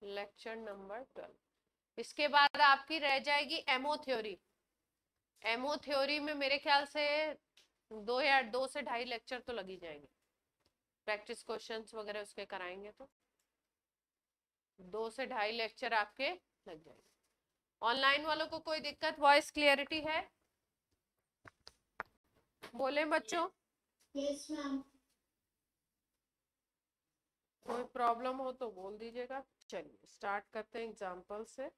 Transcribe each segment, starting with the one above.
Lecture number 12। इसके बाद आपकी रह जाएगी एमओ थ्योरी। एमओ थ्योरी में मेरे ख्याल से 2 से 2.5 लेक्चर तो लग ही जाएंगे, प्रैक्टिस क्वेश्चंस वगैरह उसके कराएंगे तो 2 से 2.5 लेक्चर आपके लग जाएंगे। ऑनलाइन वालों को कोई दिक्कत, वॉइस क्लियरिटी है? बोले बच्चों? Yes ma'am. कोई प्रॉब्लम हो तो बोल दीजिएगा। चलिए स्टार्ट करते हैं एग्जाम्पल से।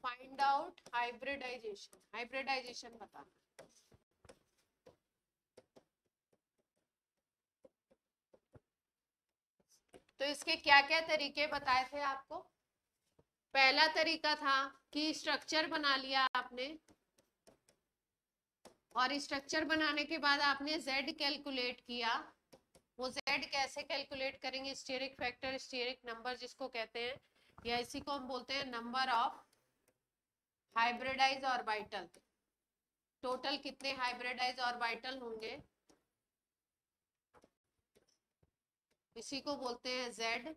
Find out hybridisation. हाइब्रिडाइजेशन बताना। तो इसके क्या क्या तरीके बताए थे आपको? पहला तरीका था कि स्ट्रक्चर बना लिया आपने, और स्ट्रक्चर बनाने के बाद आपने Z कैलकुलेट किया। वो Z कैसे कैलकुलेट करेंगे? स्टीयरिक फैक्टर, स्टीयरिक नंबर जिसको कहते हैं, या इसी को हम बोलते हैं number of hybridize orbital. Total कितने हाइब्रिडाइज ऑर्बिटल होंगे, इसी को बोलते हैं Z।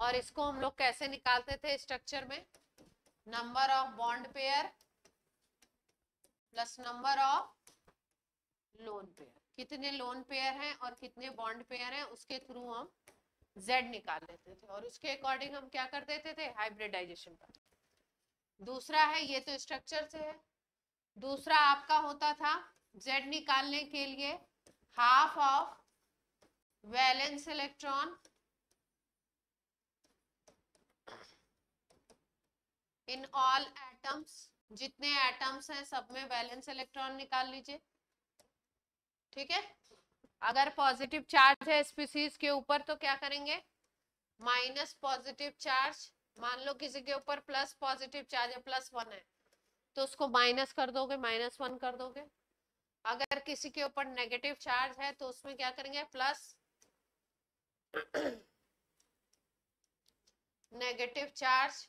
और इसको हम लोग कैसे निकालते थे स्ट्रक्चर में? Number of bond pair plus number of lone pair. कितने लोन पेयर हैं और कितने बॉन्ड पेयर हैं, उसके थ्रू हम Z निकाल लेते थे, और उसके अकॉर्डिंग हम क्या कर देते थे? हाइब्रिडाइजेशन कर। दूसरा है, ये तो स्ट्रक्चर से है। दूसरा आपका होता था Z निकालने के लिए half of valence electron in all atoms. जितने एटम्स हैं सब में वैलेंस इलेक्ट्रॉन निकाल लीजिए। ठीक है। अगर पॉजिटिव चार्ज है स्पीसीज के ऊपर तो क्या करेंगे? Minus positive charge. मान लो किसी के ऊपर प्लस पॉजिटिव चार्ज है, +1 है, तो उसको माइनस कर दोगे, -1 कर दोगे। अगर किसी के ऊपर नेगेटिव चार्ज है तो उसमें क्या करेंगे? Plus negative charge.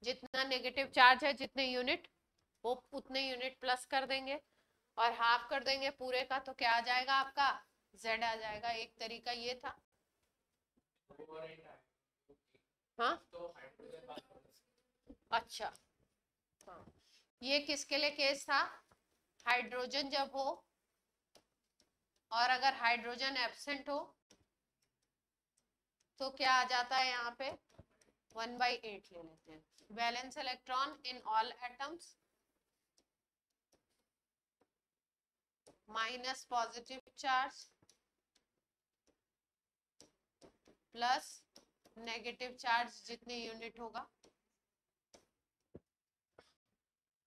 जितना नेगेटिव चार्ज है, जितने यूनिट, वो उतने यूनिट प्लस कर देंगे, और हाफ कर देंगे पूरे का, तो क्या आ जाएगा आपका? Z आ जाएगा। एक तरीका ये था। हाँ अच्छा, हाँ, ये किसके लिए केस था? हाइड्रोजन जब हो, और अगर हाइड्रोजन एब्सेंट हो तो क्या आ जाता है यहाँ पे? 1/8 ले लेते हैं। Valence electron in all atoms minus positive charge plus negative charge जितने यूनिट होगा।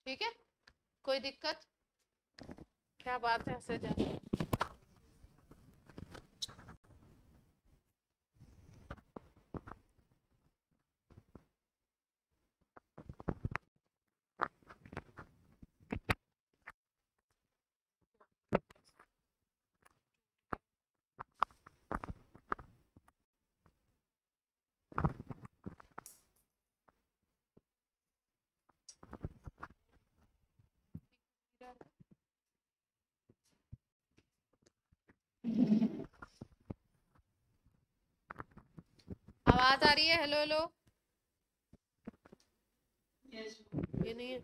ठीक है, कोई दिक्कत? क्या बात है, ऐसे जाए। आवाज आ रही है? Hello hello. ये नहीं है।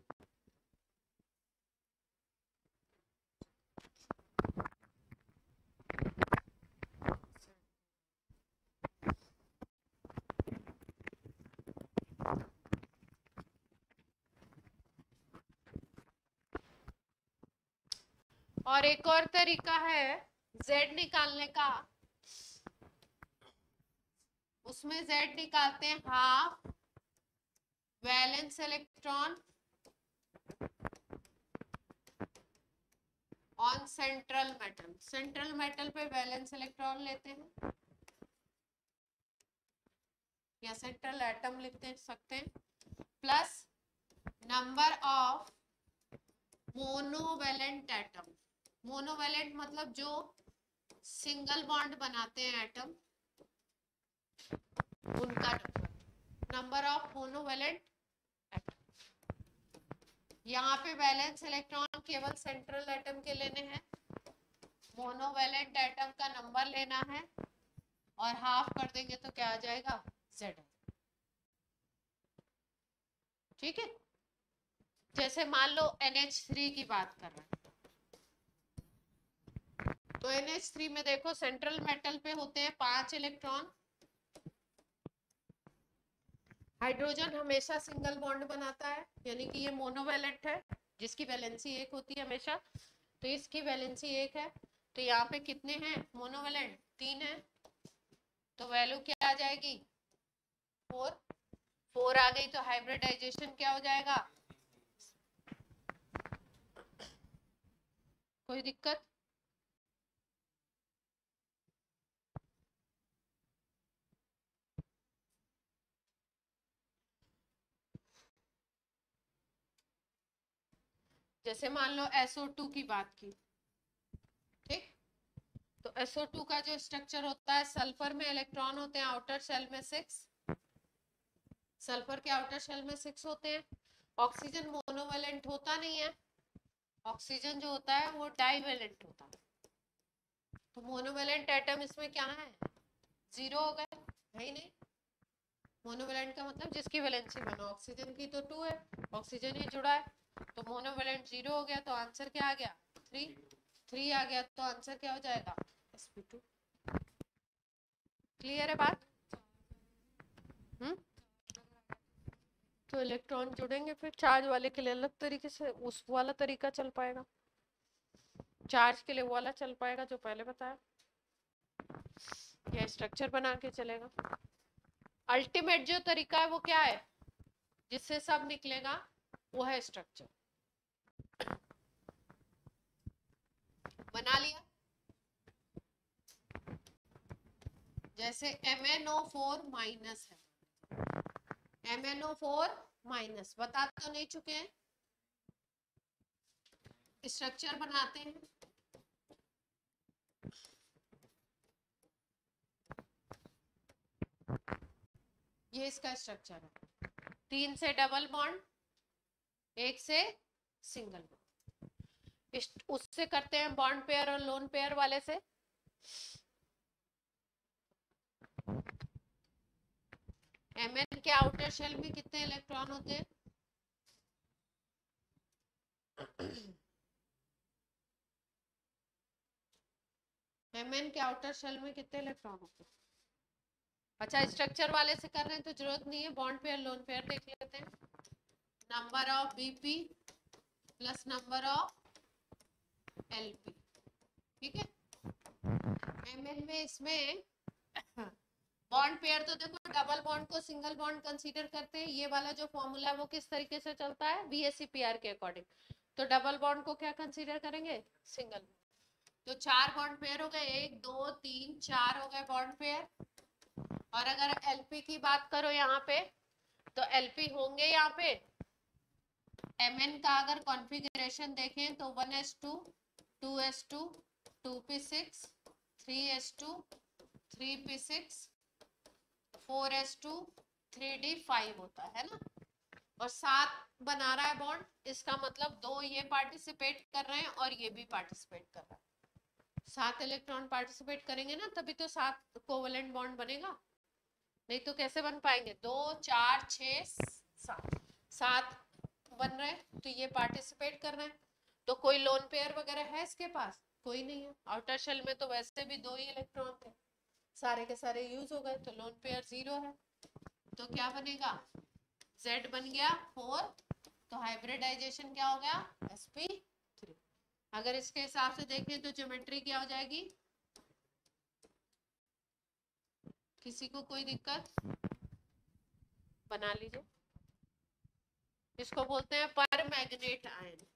और एक और तरीका है Z निकालने का। उसमें Z निकालते हैं half valence electron on central metal. Central metal पे वैलेंस इलेक्ट्रॉन लेते हैं, या सेंट्रल एटम लिखते सकते हैं, plus number of monovalent atom. Monovalent मतलब जो सिंगल बॉन्ड बनाते हैं एटम, उनका नंबर ऑफ मोनोवेलेंट एटम। यहाँ पे वैलेंस इलेक्ट्रॉन केवल सेंट्रल एटम के लेने हैं, मोनोवेलेंट एटम का नंबर लेना है और हाफ कर देंगे तो क्या आ जाएगा, Z। ठीक है, जैसे मान लो NH3 की बात कर रहे हैं, तो NH3 में देखो सेंट्रल मेटल पे होते हैं 5 इलेक्ट्रॉन, हाइड्रोजन हमेशा सिंगल बॉन्ड बनाता है, यानी कि ये मोनोवेलेंट है जिसकी वैलेंसी 1 होती है हमेशा, तो इसकी वैलेंसी 1 है, तो यहाँ पे कितने हैं मोनोवेलेंट, 3 है, तो वैल्यू क्या आ जाएगी 4, 4 आ गई तो हाइब्रिडाइजेशन क्या हो जाएगा, कोई दिक्कत? जैसे मान लो SO2 की बात की, ठीक, तो SO2 का जो स्ट्रक्चर होता है, सल्फर में इलेक्ट्रॉन होते हैं आउटर शेल में 6, सल्फर के आउटर शेल में 6 होते हैं, ऑक्सीजन मोनोवेलेंट होता नहीं है, ऑक्सीजन जो होता है वो डाइवेलेंट होता है, तो मोनोवेलेंट एटम इसमें क्या है, 0 हो गए, है ही नहीं, मोनोवेलेंट का मतलब जिसकी वैलेंसी 1, ऑक्सीजन की तो 2 है, ऑक्सीजन ही जुड़ा है, तो मोनोवेलेंट 0 हो गया, तो आंसर क्या आ गया 3, 3 आ गया, तो आंसर क्या हो जाएगा sp2। क्लियर है बात? तो इलेक्ट्रॉन जुड़ेंगे फिर चार्ज वाले के लिए अलग तरीके से उस वाला तरीका चल पाएगा, चार्ज के लिए वो वाला चल पाएगा जो पहले बताया, या स्ट्रक्चर बना के चलेगा। अल्टीमेट जो तरीका है वो क्या है, जिससे सब निकलेगा, वो है स्ट्रक्चर। बना लिया, जैसे MnO4 माइनस है, MnO4 माइनस बता तो नहीं चुके हैं, स्ट्रक्चर बनाते हैं, ये इसका स्ट्रक्चर है, 3 से डबल बॉन्ड, 1 से सिंगल बॉन्ड, उससे करते हैं बॉन्ड पेयर और लोन पेयर वाले से, Mn के आउटर शेल में कितने इलेक्ट्रॉन होते हैं, Mn के आउटर शेल में कितने इलेक्ट्रॉन होते हैं? अच्छा, स्ट्रक्चर वाले से कर रहे हैं तो जरूरत नहीं है, बॉन्ड पेयर लोन पेयर देख लेते हैं, number of Bp plus number of Lp, ठीक है, Mn में इसमें बॉन्ड पेयर तो देखो डबल बॉन्ड को सिंगल बॉन्ड कंसीडर करते हैं, ये वाला जो फॉर्मूला वो किस तरीके से चलता है, VSEPR के अकॉर्डिंग, तो डबल बॉन्ड को क्या कंसीडर करेंगे, सिंगल, तो 4 बॉन्ड पेयर हो गए, 1 2 3 4 हो गए बॉन्ड पेयर, और अगर Lp की बात करो यहाँ पे, तो Lp होंगे यहाँ पे, Mn का अगर कॉन्फ़िगरेशन देखें तो 1s2 2s2 2p6 3s2 3p6 4s2 3d5 होता है ना, और 7 बना रहा है बॉन्ड, इसका मतलब 2 ये पार्टिसिपेट कर रहे हैं और ये भी पार्टिसिपेट कर रहा है, 7 इलेक्ट्रॉन पार्टिसिपेट करेंगे ना तभी तो 7 कोवेलेंट बॉन्ड बनेगा, नहीं तो कैसे बन पाएंगे, 2 4 6 7 7 बन रहे हैं, तो ये पार्टिसिपेट कर रहे हैं, तो कोई लोन पेयर वगैरह है इसके पास, कोई नहीं है, आउटर शेल में तो वैसे भी 2 ही इलेक्ट्रॉन थे, सारे के सारे यूज हो गए, तो लोन पेयर 0 है, तो क्या बनेगा, Z बन गया 4, तो हाइब्रिडाइजेशन क्या हो गया sp3। अगर इसके हिसाब से देखें तो ज्योमेट्री क्या हो जाएगी, किसी को कोई दिक्कत, बना लीजिए, इसको बोलते हैं पर मैग्नेट आयन,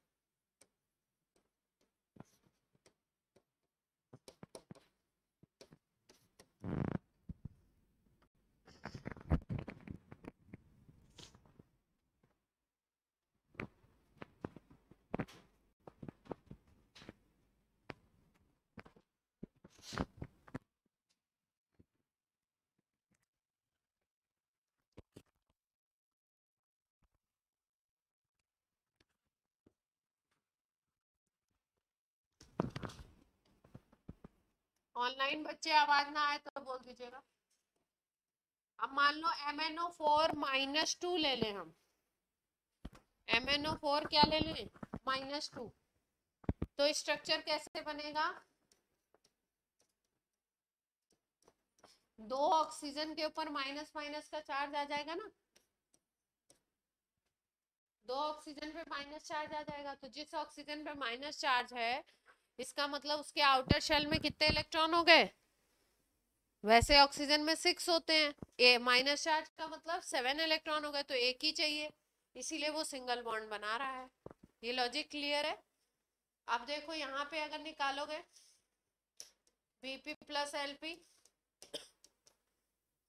ऑनलाइन बच्चे आवाज ना आए तो बोल दीजिएगा। अब मान लो MnO4 - 2 ले लें हम। MnO4 क्या ले लें? -2। तो स्ट्रक्चर कैसे बनेगा? 2 ऑक्सीजन के ऊपर माइनस माइनस का चार्ज आ जाएगा ना। 2 ऑक्सीजन पे माइनस चार्ज आ जाएगा। तो जिस ऑक्सीजन पे माइनस चार्ज है, इसका मतलब उसके आउटर शेल में कितने इलेक्ट्रॉन हो गए? वैसे ऑक्सीजन में 6 होते हैं, ए माइनस चार्ज का मतलब 7 इलेक्ट्रॉन हो गए, तो एक ही चाहिए, इसीलिए वो सिंगल बॉन्ड बना रहा है। ये लॉजिक क्लियर है? अब देखो यहाँ पे अगर निकालोगे Bp + Lp,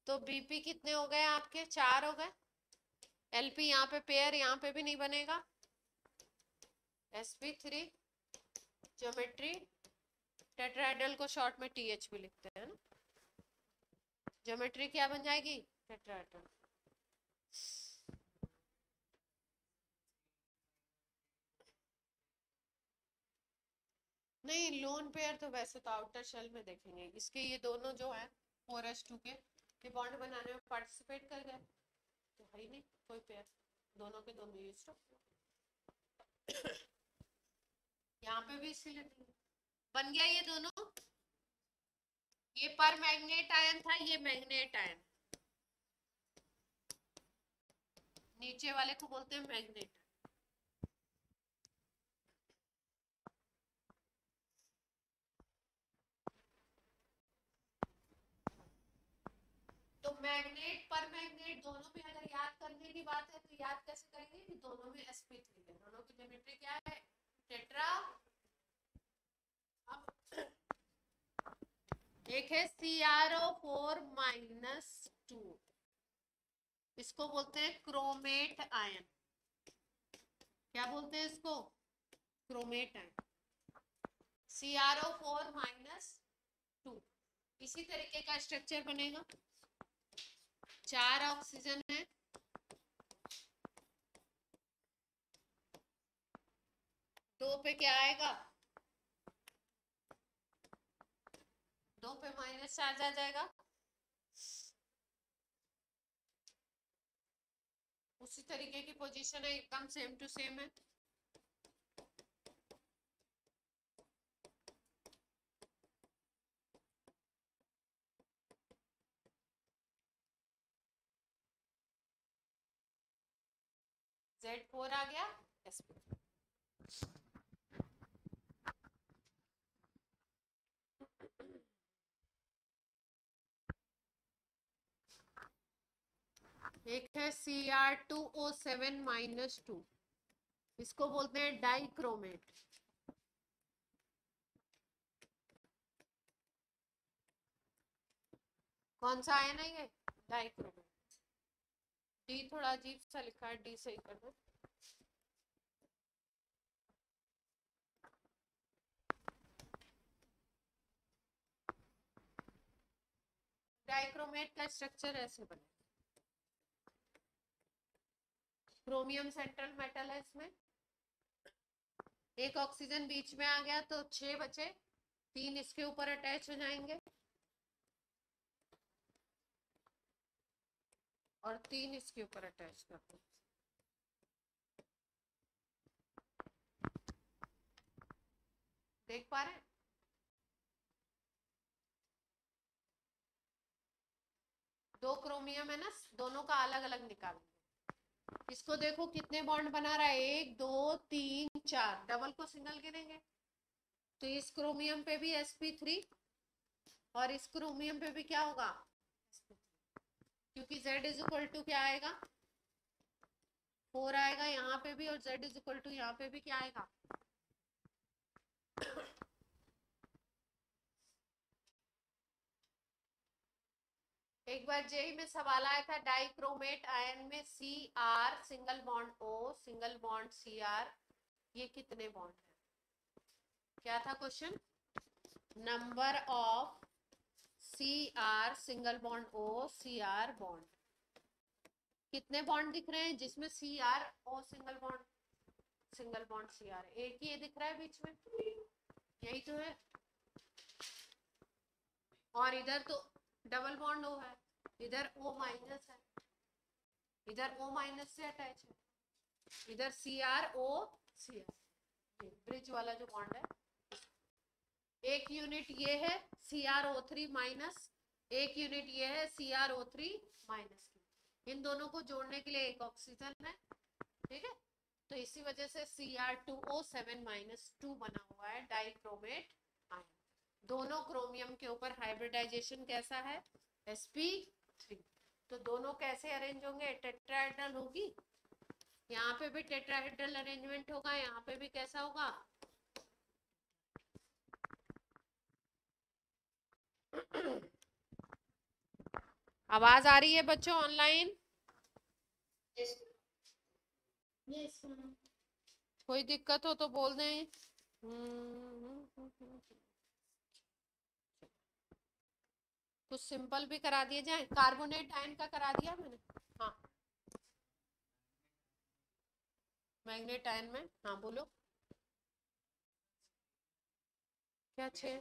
तो Bp कितने हो गए आपके? 4 हो गए। Lp यहाँ पे पेयर, यहाँ पे भी नहीं बनेगा। sp3 ज्योमेट्री, टेट्राहेड्रल को शॉर्ट में TH भी लिखते हैं ना। ज्योमेट्री क्या बन जाएगी? टेट्राहेड्रल। नहीं, लोन पेयर तो वैसे तो आउटर शेल में देखेंगे। इसके ये दोनों जो है 4s2 के ये बॉन्ड बनाने में पार्टिसिपेट कर गए, तो है ही नहीं कोई पेयर, दोनों के दोनों यूज। यहाँ पे भी इसीलिए बन गया ये दोनों। ये पर मैग्नेट आयन था, ये मैग्नेट आयन, नीचे वाले को बोलते हैं मैग्नेट। तो मैग्नेट पर मैग्नेट दोनों में अगर याद करने की बात है तो याद कैसे करेंगे कि दोनों में sp3 है, दोनों की ज्योमेट्री क्या है? टेट्रा। अब एक है CrO4 - 2, इसको बोलते हैं क्रोमेट आयन। क्या बोलते हैं इसको? Chromate ion. CrO4 - 2 इसी तरीके का स्ट्रक्चर बनेगा। 4 ऑक्सीजन है, 2 पे क्या आएगा? 2 पे माइनस चार्ज आ जाएगा। उसी तरीके की पोजीशन है, एकदम सेम टू सेम है। Z4 आ गया, sp3। एक है Cr2O7 - 2, इसको बोलते हैं डाइक्रोमेट। कौन सा आयन है ये? डाइक्रोमेट। डी थोड़ा अजीब सा लिखा है, डी सही कर दो। डाइक्रोमेट का स्ट्रक्चर ऐसे बने। क्रोमियम सेंट्रल मेटल है इसमें, एक ऑक्सीजन बीच में आ गया तो 6 बचे, 3 इसके ऊपर अटैच हो जाएंगे और 3 इसके ऊपर अटैच कर दो। देख पा रहे हैं? दो क्रोमियम है ना, दोनों का अलग अलग निकालेंगे। इसको देखो कितने बॉन्ड बना रहा है, 1 2 3 4, डबल को सिंगल गिनेंगे तो इस क्रोमियम पे भी sp3 और इस क्रोमियम पे भी क्या होगा? क्योंकि Z क्या आएगा? 4 आएगा यहाँ पे भी, और Z यहाँ पे भी क्या आएगा? एक बार जेई में सवाल आया था, डाइक्रोमेट आयन में Cr single bond O single bond Cr, ये कितने बॉन्ड है? क्या था question? Number of Cr single bond O Cr bond, कितने बॉन्ड दिख रहे हैं जिसमें Cr O single bond Cr, एक ही दिख रहा है बीच में, यही तो है, और इधर तो डबल बॉन्ड ओ है, इधर O माइनस है, इधर O माइनस से अटैच है, इधर CrO Cr, ब्रिज वाला जो बॉन्ड है। एक यूनिट ये है CrO3 माइनस, एक यूनिट ये है CrO3 माइनस की, इन दोनों को जोड़ने के लिए एक ऑक्सीजन है, ठीक है। तो इसी वजह से Cr2O7 माइनस 2 बना हुआ है डाइक्रोमेट आयन। दोनों क्रोमियम के ऊपर हाइब्रिडाइजेशन कैसा है, sp3। तो दोनों कैसे अरेंज होंगे, टेट्राहेड्रल होगी, यहाँ पे भी टेट्राहेड्रल अरेंजमेंट होगा, यहाँ पे भी कैसा होगा, आवाज आ रही है बच्चों ऑनलाइन? yes, कोई दिक्कत हो तो बोल दें। कुछ सिंपल भी करा दिए जाए, कार्बोनेट आयन का करा दिया मैंने, हाँ मैग्नेट आयन में, हाँ बोलो क्या छे,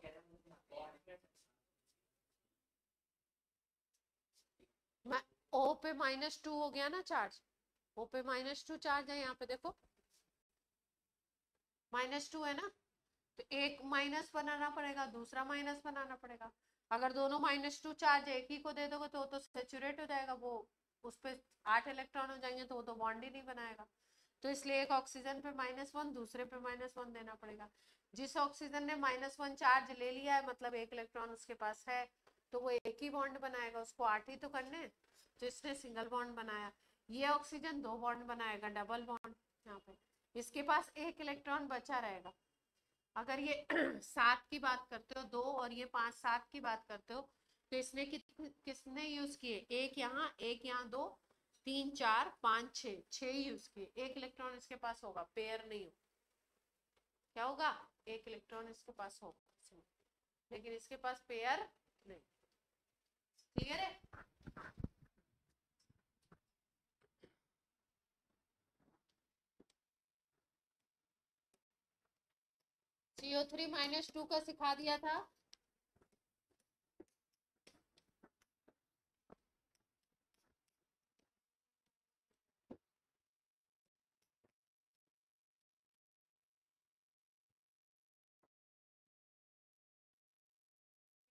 O पे -2 हो गया ना चार्ज, O पे -2 चार्ज है, यहाँ पे देखो -2 है ना, तो एक माइनस बनाना पड़ेगा, दूसरा माइनस बनाना पड़ेगा। अगर दोनों -2 चार्ज एक ही को दे दोगे तो सैचुरेट हो जाएगा, वो उस पे 8 इलेक्ट्रॉन हो जाएंगे, तो वो तो बॉन्ड ही नहीं बनाएगा। तो इसलिए एक ऑक्सीजन पे -1, दूसरे पे -1 देना पड़ेगा। जिस ऑक्सीजन ने -1 चार्ज ले लिया है, मतलब एक इलेक्ट्रॉन उसके पास है, तो वो एक ही बॉन्ड बनाएगा, उसको 8 ही तो करने, तो इसने सिंगल बॉन्ड बनाया। ये ऑक्सीजन 2 बॉन्ड बनाएगा, डबल बॉन्ड, यहाँ पे इसके पास एक इलेक्ट्रॉन बचा रहेगा। अगर ये 7 की बात करते हो 2, और ये 5 7 की बात करते हो, तो इसने किसने यूज किए, एक यहाँ 2 3 4 5 6 यूज किए, एक इलेक्ट्रॉन इसके पास होगा, पेयर नहीं हो, क्या होगा, एक इलेक्ट्रॉन इसके पास होगा, लेकिन इसके पास पेयर नहीं। क्लियर है? CO3 -2 का सिखा दिया था,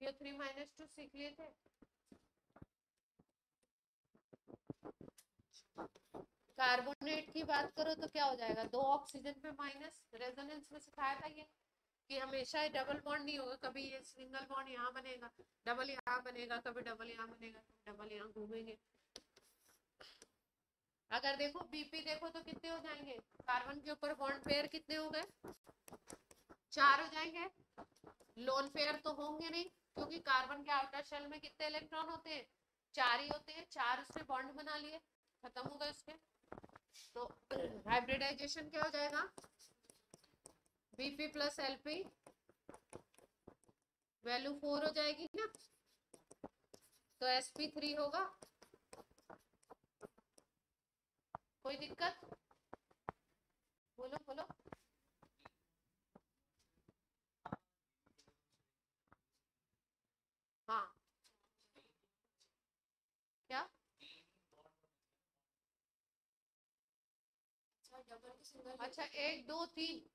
CO3 -2 सीख लिए थे। कार्बोनेट की बात करो तो क्या हो जाएगा, 2 ऑक्सीजन पे माइनस, रेजोनेंस में सिखाया था ये कि हमेशा डबल बॉन्ड नहीं होगा, कभी ये सिंगल बॉन्ड यहाँ बनेगा, डबल यहाँ बनेगा, कभी डबल यहाँ बनेगा, डबल यहाँ घूमेंगे। अगर देखो बीपी देखो तो कितने हो जाएंगे, कार्बन के ऊपर बॉन्ड पेयर कितने हो गए, 4 हो जाएंगे। लोन पेयर तो होंगे नहीं, क्योंकि कार्बन के आउटर शेल में कितने इलेक्ट्रॉन होते हैं, 4 ही होते हैं, 4 उसने बॉन्ड बना लिए, खत्म हो गए उसके। तो हाइब्रिडाइजेशन क्या हो जाएगा, Bp प्लस Lp, वैल्यू 4 हो जाएगी ना, तो sp3 होगा। कोई दिक्कत, बोलो बोलो। हाँ क्या, अच्छा 1 2 3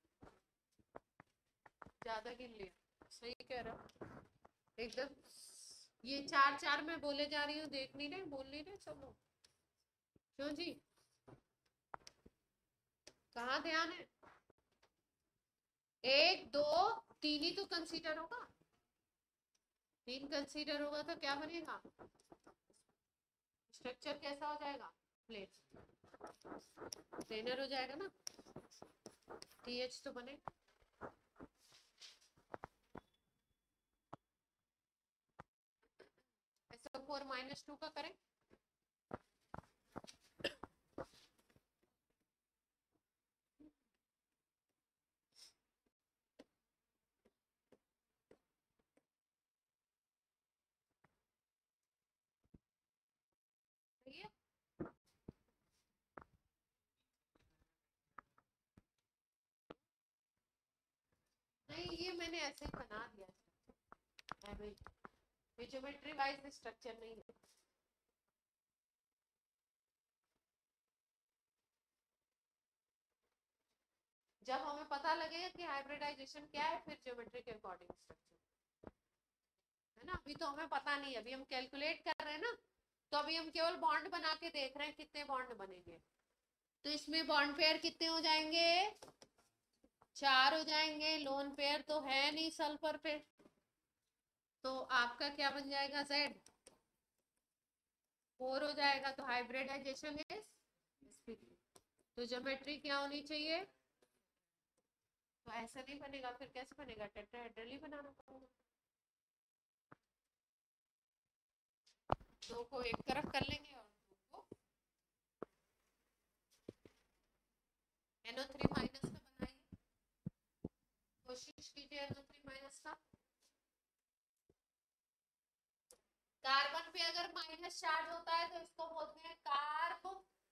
ज्यादा गिन लिया, सही कह रहा एकदम। ये 4 4 मैं बोले जा रही हूँ, देख नहीं रहे, बोल नहीं रहे सब लोग, क्यों जी, कहाँ ध्यान है, 1 2 3 ही तो कंसीडर होगा, 3 कंसीडर होगा तो क्या बनेगा, स्ट्रक्चर कैसा हो जाएगा, प्लेट प्लेनर हो जाएगा ना, TH तो बने। SO4 -2 का करें, सही है? नहीं ये मैं मैंने ऐसे ही बना दिया है भाई, ये ज्योमेट्री वाइज स्ट्रक्चर नहीं है। जब हमें पता लगेगा कि हाइब्रिडाइजेशन क्या है, फिर ज्योमेट्री के अकॉर्डिंग स्ट्रक्चर है ना। अभी तो हमें पता नहीं है, अभी हम कैलकुलेट कर रहे हैं ना, तो अभी हम केवल बॉन्ड बना के देख रहे हैं कितने बॉन्ड बनेंगे। तो इसमें बॉन्ड पेयर कितने हो जाएंगे, 4 हो जाएंगे। लोन पेयर तो है नहीं सल्फर पे, तो आपका क्या बन जाएगा, Z 4 हो जाएगा। तो हाइब्रिडाइजेशन इज sp3। तो ज्योमेट्री क्या होनी चाहिए, तो ऐसा नहीं बनेगा, फिर कैसे बनेगा, टेट्राहेड्रल ही बनाना पड़ेगा। दो को एक तरफ कर लेंगे और दो को NO3 माइनस का बनाइए, कोशिश कीजिए NO3 माइनस का। कार्बन पे अगर माइनस चार्ज होता है तो इसको बोलते हैं कार्ब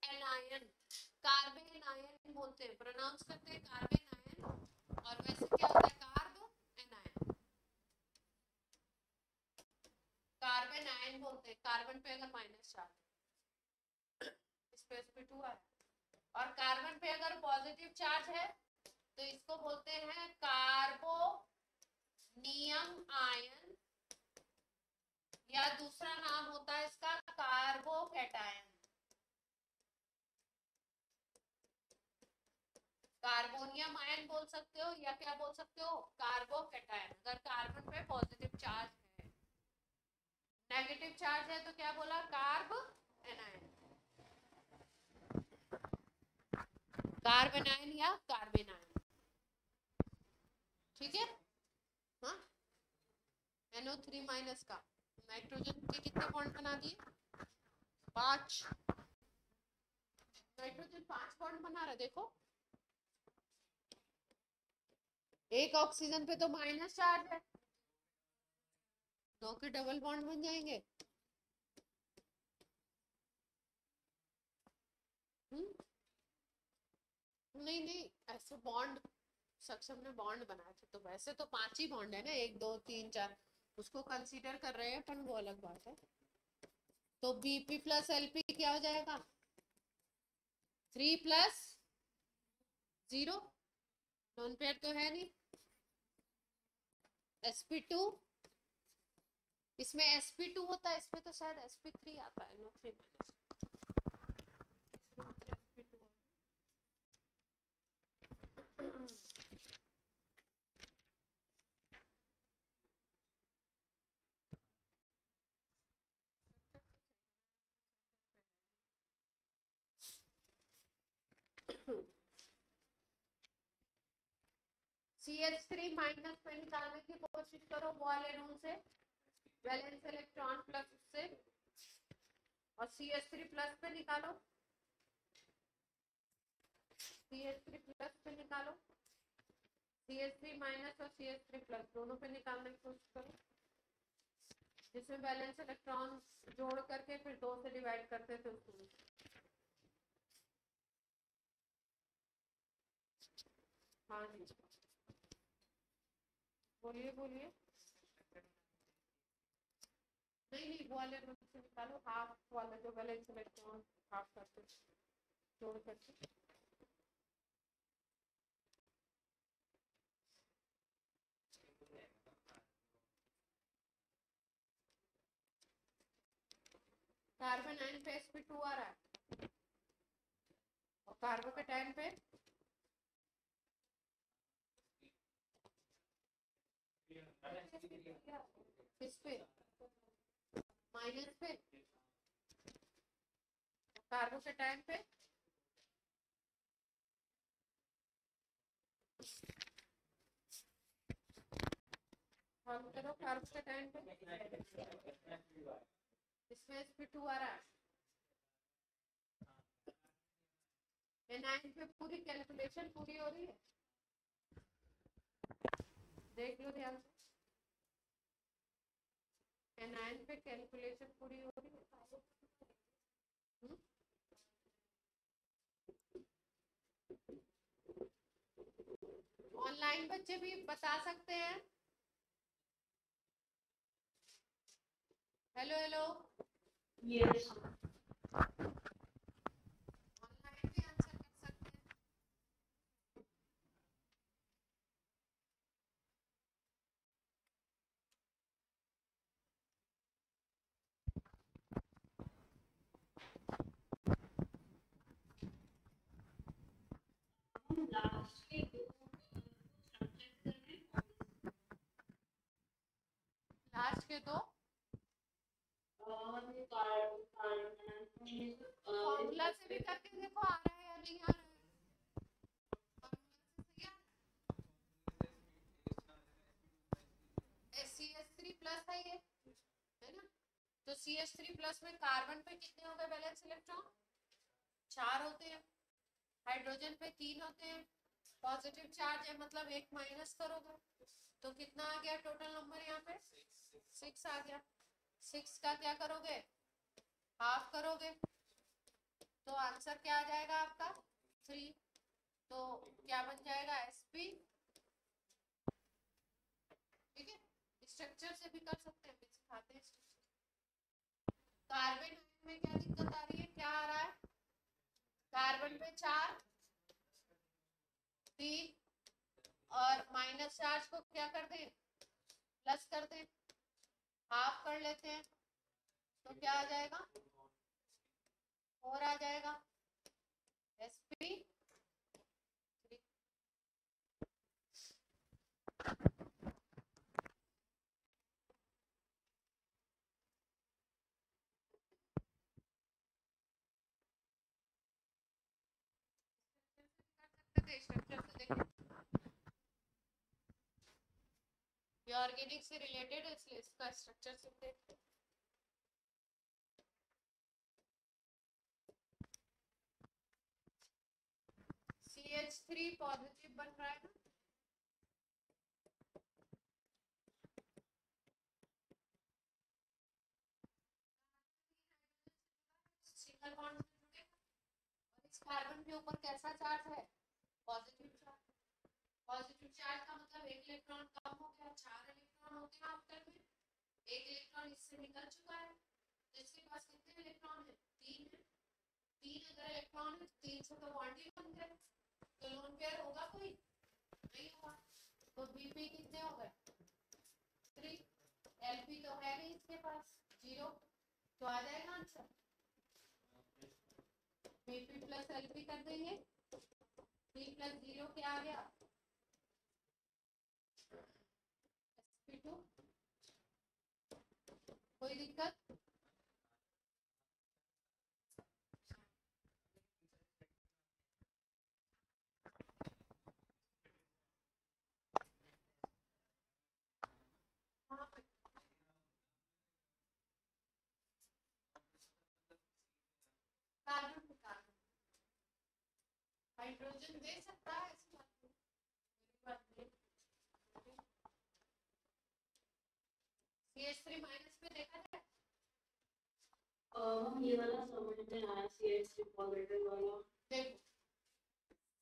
एनायन, कार्बन आयन बोलते हैं, प्रोनाउंस करते हैं कार्बन आयन। और वैसे क्या होता है, कार्ब एनायन, कार्बन आयन बोलते हैं कार्बन पे अगर माइनस चार्ज, इस पे sp2 आ रहा है। और कार्बन पे अगर पॉजिटिव चार्ज है तो इसको बोलते हैं कार्बोनियम आयन, या दूसरा नाम होता है इसका कार्बोकैटायन। कार्बोनियम आयन बोल सकते हो या क्या बोल सकते हो, कार्बोकैटायन, अगर कार्बन पे पॉजिटिव चार्ज है। नेगेटिव चार्ज है तो क्या बोला, कार्ब एनायन, कार्बन आयन या कार्बन आयन। ठीक है, हाँ। NO3 माइनस का नाइट्रोजन के कितने बॉन्ड बना दिए, 5। नाइट्रोजन 5 बॉन्ड बना रहा है, देखो एक ऑक्सीजन पे तो माइनस चार्ज है, 2 के डबल बॉन्ड बन जाएंगे। नहीं नहीं, ऐसे बॉन्ड सक्षम ने बॉन्ड बनाए थे, तो वैसे तो 5 ही बॉन्ड है ना, 1 2 3 4, उसको कंसीडर कर रहे हैं अपन, वो अलग बात है। तो Bp प्लस Lp क्या हो जाएगा, 3 प्लस 0, लोन पेयर तो है नहीं। sp2, इसमें sp2 होता है, इसमें तो शायद sp3 आता है, NO3 CH3 माइनस पे निकालने की कोशिश करो वो वाले रूल से, वैलेंस इलेक्ट्रॉन प्लस उससे, और CH3 प्लस पे निकालो, CH3 प्लस पे निकालो, CH3 माइनस और CH3 प्लस दोनों पे निकालने की कोशिश करो, जिसमें बैलेंस इलेक्ट्रॉन जोड़ करके फिर 2 से डिवाइड करते थे उसको। हाँ जी, बोलिए बोलिए। नहीं नहीं, वो वाले रूल से निकालो, हाफ वाला जो बैलेंस इलेक्ट्रॉन हाफ करते जोड़ करके। कार्बन आयन पे sp2 आ रहा है, और कार्बोकैटायन पे किस पे, माइनस पे, कार्बोकैटायन पे सॉल्व करो, कार्बोकैटायन पे इसमें sp2 आ रहा है। एनायन पे पूरी कैलकुलेशन पूरी हो रही है, देख लो ध्यान से, एनायन पे कैलकुलेशन पूरी हो रही है। ऑनलाइन ऑनलाइन बच्चे भी बता सकते हैं। हेलो हेलो, यस ऑनलाइन भी आंसर कर सकते हैं। लास्ट के दो स्ट्रक्चर करने लास्ट के दो फॉर्मूला से भी करके देखो आ रहा है या नहीं आ रहा है। CH3 प्लस है ये, है ना? तो CH3 प्लस में कार्बन पे कितने हो गए वैलेंस इलेक्ट्रॉन? 4 होते हैं। हाइड्रोजन पे 3 होते हैं। पॉजिटिव चार्ज है मतलब एक माइनस करोगे तो कितना आ गया टोटल नंबर यहाँ पे? 6 आ गया। 6 का क्या करोगे? हाफ करोगे तो आंसर क्या आ जाएगा आपका? 3। तो क्या बन जाएगा? Sp। ठीक है, स्ट्रक्चर से भी कर सकते हैं, सिखाते हैं स्ट्रक्चर। कार्बन में क्या दिक्कत आ रही है, क्या आ रहा है? कार्बन पे 4 3 और माइनस चार्ज को क्या कर दें? प्लस कर दें, हाफ कर लेते हैं तो क्या आ जाएगा? 4 आ जाएगा। Sp3। स्ट्रक्चर से देखें, ये ऑर्गेनिक से रिलेटेड है इसलिए इसका स्ट्रक्चर से देखते हैं। CH3 पॉजिटिव बन रहा है ना, सिंगल बॉन्ड से जुड़ेगा। और इस कार्बन के ऊपर कैसा चार्ज है? Positive charge. पॉजिटिव चार्ज का मतलब एक इलेक्ट्रॉन कम हो गया। 4 इलेक्ट्रॉन होते हैं ऑक्टेट में, एक इलेक्ट्रॉन इससे निकल चुका है तो इसके पास कितने इलेक्ट्रॉन है? 3 है। 3 अगर इलेक्ट्रॉन है 3 से तो बॉन्ड ही बन गए, तो लोन पेयर होगा कोई? नहीं होगा। तो बीपी कितने हो गए? 3। एलपी तो है नहीं इसके पास, 0। तो आ जाएगा आंसर बीपी प्लस एलपी कर देंगे। 3 प्लस 0 क्या आ गया? sp2। कोई दिक्कत? कार्बन पे कार्बन हाइड्रोजन दे सकता है, ऐसी बात नहीं। CH3 माइनस पे देखा जाए, ये वाला समझ में आया CH3 पॉजिटिव वाला। देखो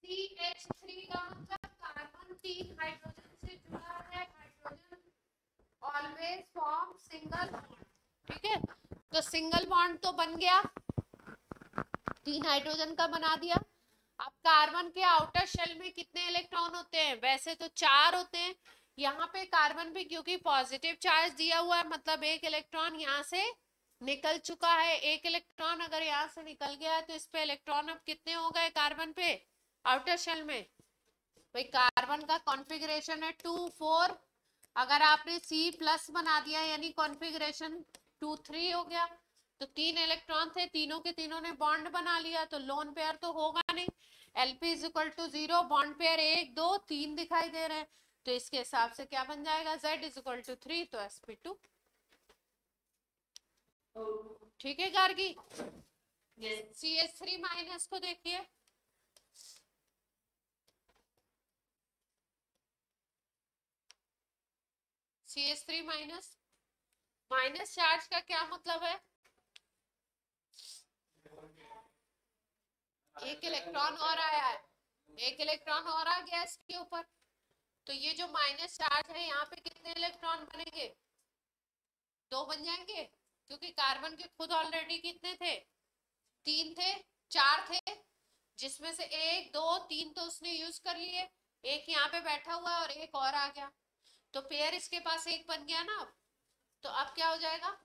CH3 का मतलब कार्बन 3 हाइड्रोजन से जुड़ा है। Hydrogen always form single bond, ठीक है? तो सिंगल बॉन्ड तो बन गया, 3 हाइड्रोजन का बना दिया। अब कार्बन के आउटर शेल में कितने इलेक्ट्रॉन होते हैं? वैसे तो 4 होते हैं। यहाँ पे कार्बन पे क्योंकि पॉजिटिव चार्ज दिया हुआ है मतलब एक इलेक्ट्रॉन यहाँ से निकल चुका है। एक इलेक्ट्रॉन अगर यहाँ से निकल गया है तो इस पे इलेक्ट्रॉन अब कितने हो गए कार्बन पे आउटर शेल में? भाई कार्बन का कॉन्फ़िगरेशन है 2 4। अगर आपने C+ बना दिया यानी कॉन्फ़िगरेशन 2 3 हो गया। तो 3 इलेक्ट्रॉन थे, तीनों के तीनों ने बॉन्ड बना लिया तो लोन पेयर तो होगा नहीं। Lp = 0, बॉन्ड पेयर 1 2 3 दिखाई दे रहे हैं तो इसके हिसाब से क्या बन जाएगा? Z = 3 तो sp2। ठीक है गार्गी? CH3 माइनस को देखिए, CH3 माइनस, माइनस चार्ज का क्या मतलब है? एक इलेक्ट्रॉन और आया है, एक इलेक्ट्रॉन और आ गया इसके ऊपर तो ये जो माइनस चार्ज है यहाँ पे कितने इलेक्ट्रॉन बनेंगे? 2 बन जाएंगे, क्योंकि कार्बन के खुद ऑलरेडी कितने थे? 3 थे, 4 थे, जिसमें से 1 2 3 तो उसने यूज कर लिए, एक यहाँ पे बैठा हुआ है और एक और आ गया, तो पेयर इसके पास एक बन गया ना। अब तो अब क्या हो जाएगा?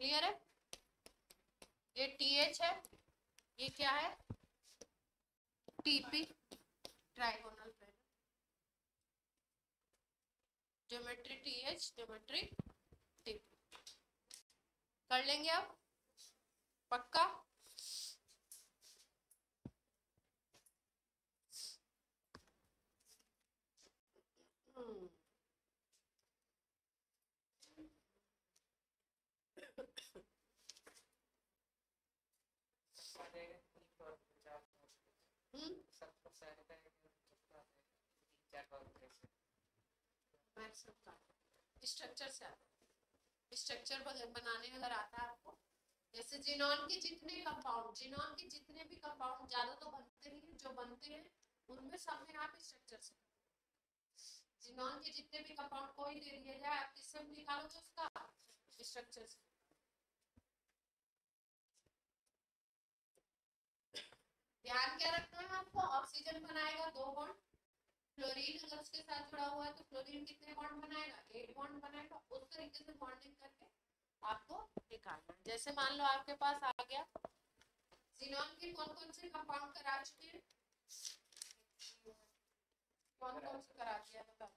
क्लियर है? ये TH है, ये क्या है? TP, trigonal pair. Geometry TH, geometry TP कर लेंगे अब पक्का। स्ट्रक्चर से आता है, स्ट्रक्चर बनाने अगर आता है आपको, जैसे जिनॉन के जितने कंपाउंड, जिनॉन के जितने भी कंपाउंड ज्यादा तो बनते नहीं है, जो बनते हैं उनमें सब में आप स्ट्रक्चर से, जिनॉन के जितने भी कंपाउंड कोई दे दिया जाए, आप किससे निकालोगे? उसका स्ट्रक्चर से। ध्यान क्या रखना है आपको? ऑक्सीजन बनाएगा 2 बॉन्ड, फ्लोरीन अगर उसके साथ जुड़ा हुआ है तो फ्लोरीन कितने बॉन्ड बनाएगा? 1 बॉन्ड बनाएगा। उस तरीके से बॉन्डिंग करके आपको निकालना है। जैसे मान लो आपके पास आ गया, जिनॉन के कौन कौन से कंपाउंड करा चुके हैं? कौन कौन से करा दिया बताओ?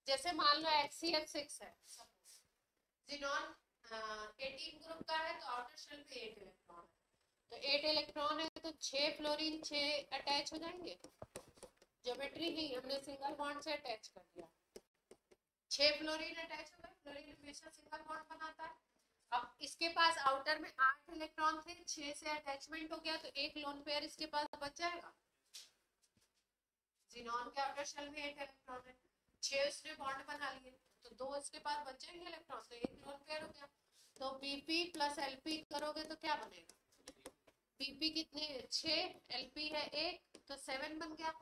जैसे मान लो HCF6 है, जिनॉन 18 ग्रुप का है, तो आउटर शेल पे 8 इलेक्ट्रॉन है, तो 8 इलेक्ट्रॉन है तो 6 फ्लोरीन 6 अटैच हो जाएंगे। ज्योमेट्री नहीं, हमने सिंगल बॉन्ड से अटैच कर दिया, 6 फ्लोरीन अटैच हो गए। फ्लोरीन हमेशा सिंगल बॉन्ड बनाता है। अब इसके पास आउटर में 8 इलेक्ट्रॉन थे, 6 से अटैचमेंट हो गया, तो एक लोन पेयर इसके पास बच जाएगा। जिनॉन के आउटर शेल में 8 इलेक्ट्रॉन है, 6 उसने बॉन्ड बना लिए, तो 2 इसके पास बच जाएंगे इलेक्ट्रॉन, तो एक लोन पेयर हो गया। तो BP प्लस LP करोगे तो क्या बनेगा? BP कितने? 6, LP है 1, तो 7 बन गया।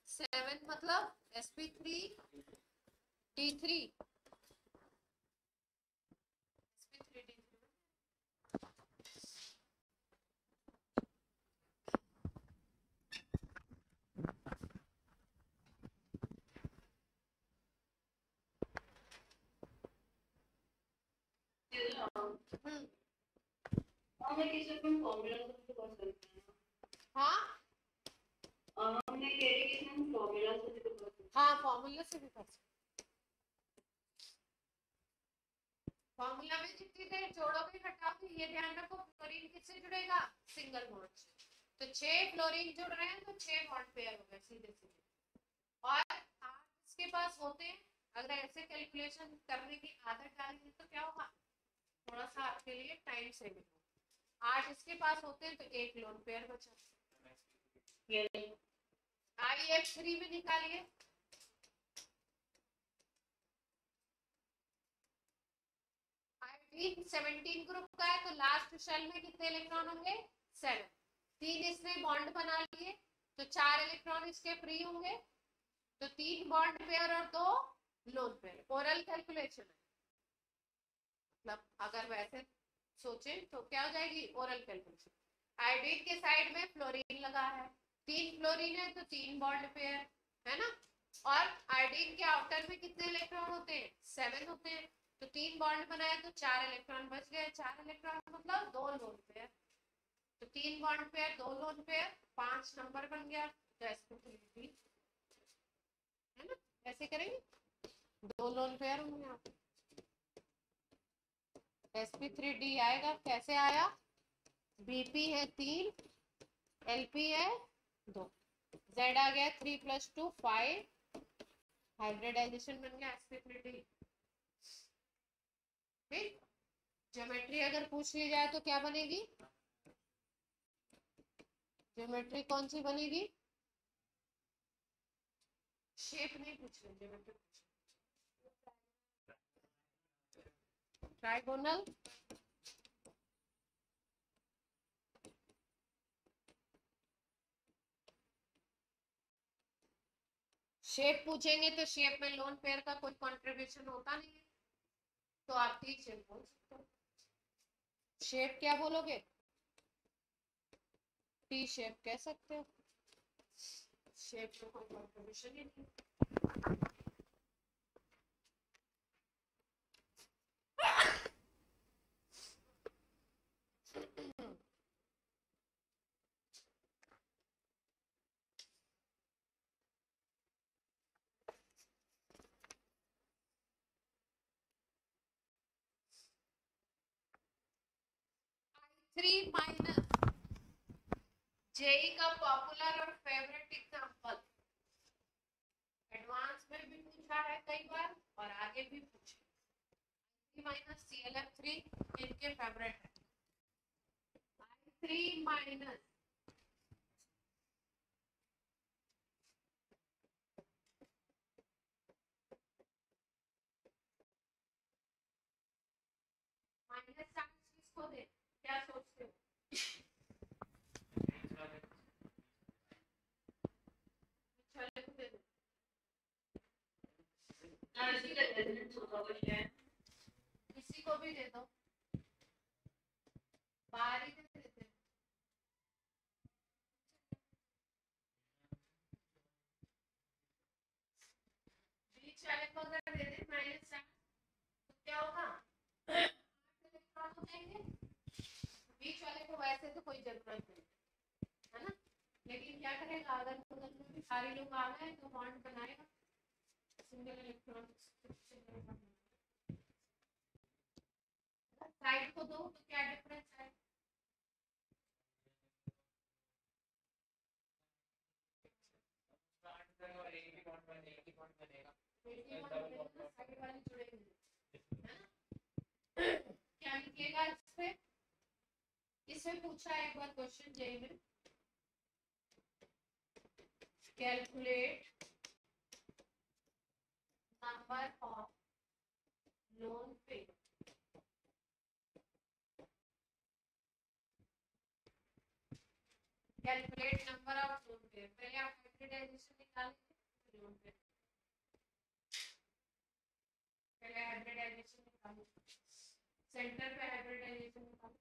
7 मतलब sp3 D3, sp3 D3। हमने किसी को फॉर्मूला से भी कर सकते हैं। हाँ हमने कह रही कि हम फॉर्मूला से भी कर सकते हैं। हाँ, फॉर्मूला से भी कर सकते। फॉर्मूला में जितनी देर जोड़ोगे घटाओगे, ये ध्यान रखो, फ्लोरीन किससे जुड़ेगा? सिंगल बॉन्ड से। तो 6 फ्लोरीन जुड़ रहे हैं तो 6 बॉन्ड पेयर हो गए सीधे सीधे। और 8 इसके पास होते हैं, अगर ऐसे कैलकुलेशन करने की आदत डालेंगे तो क्या होगा? थोड़ा सा आपके लिए टाइम सेविंग होगा। 8 इसके पास होते हैं तो एक लोन पेयर बचा। IF3 में निकालिए, आयोडीन 17 ग्रुप का है, तो लास्ट शेल में कितने इलेक्ट्रॉन होंगे? 7। 3 इसने बॉन्ड बना लिए, तो 4 इलेक्ट्रॉन इसके फ्री होंगे, तो 3 बॉन्ड पेयर और 2 लोन पेयर। ओरल कैलकुलेशन है, मतलब अगर वैसे सोचे तो क्या हो जाएगी? Oral calculation. आयोडीन के साइड में फ्लोरीन लगा है, 3 फ्लोरीन है तो 3 बॉन्ड पेयर है ना। और आयोडीन के आउटर में कितने इलेक्ट्रॉन होते हैं? 7 होते हैं, तो 3 बॉन्ड बनाए तो 4 इलेक्ट्रॉन बच गए। 4 इलेक्ट्रॉन मतलब 2 लोन पेयर, तो 3 bond pair 2 lone pair, 5 number बन गया। तो sp3d है ना, ऐसे करेंगे, 2 लोन पेयर होंगे यहाँ पे, sp3d आएगा। कैसे आया? BP है 3, LP है 2, Z आ गया 3 + 2 5, हाइब्रिडाइजेशन बन गया sp3d। ठीक, ज्योमेट्री अगर पूछ ली जाए तो क्या बनेगी? ज्योमेट्री कौन सी बनेगी? शेप नहीं पूछ रहे, ज्योमेट्री ट्राइगोनल, शेप पूछेंगे तो शेप में लोन पेयर का कोई कंट्रीब्यूशन होता नहीं है, तो आप टी शेप बोल सकते हो। शेप क्या बोलोगे? टी शेप कह सकते हो, शेप में कोई कंट्रीब्यूशन ही नहीं। I3 माइनस जेई का पॉपुलर और फेवरेट एग्जांपल, एडवांस में भी पूछा है कई बार और आगे भी पूछे। माइनस ClF3 इनके फेवरेट है। I3 माइनस माइनस चार्ज किसको दे, क्या सोचते हो? चलो दे दो, किसी को भी दे दो, बाहर ही दे देते हैं। बीच वाले को अगर दे दे माइनस चार्ज तो क्या होगा? इलेक्ट्रॉन हो जाएंगे। बीच वाले को वैसे तो कोई जरूरत नहीं है ना, लेकिन क्या करेगा अगर बगल में भी सारे लोग आ गए तो बॉन्ड बनाएगा, सिंगल इलेक्ट्रॉन साइड को दो तो क्या डिफरेंस है? साइड वाली जुड़ेगी, क्या निकलेगा इससे? इसमें पूछा है एक बार क्वेश्चन जेई में, calculate number of lone pair, calculate number of lone pair. पहले आप हाइब्रिडाइजेशन निकालेंगे, लोन पेयर पहले हाइब्रिडाइजेशन निकालो, सेंटर पे हाइब्रिडाइजेशन निकालो।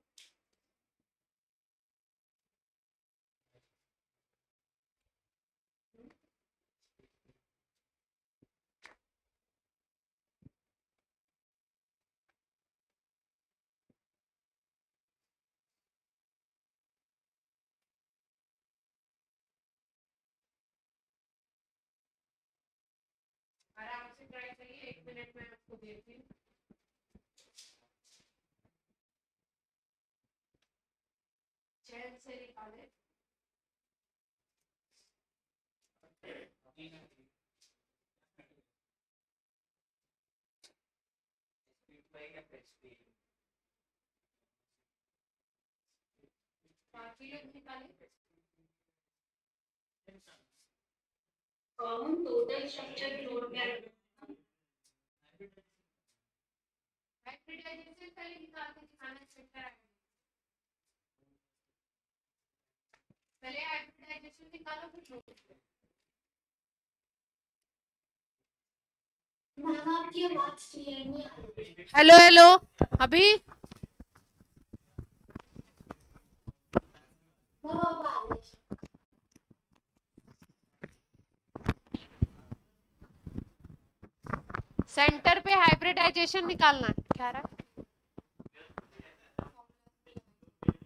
आराम से ट्राई करिए, 1 मिनट में आपको देती हूँ। चैन से निकाले, बाकी लोग निकाले। Common total structure lone pair hybridization पहले निकाल के दिखाना, सेंटर है पहले हाइब्रिडाइजेशन निकालो फिर लोड। मैम आपकी आवाज क्लियर नहीं आ रही। हेलो हेलो, अभी सेंटर पे हाइब्रिडाइजेशन निकालना क्या रहा है?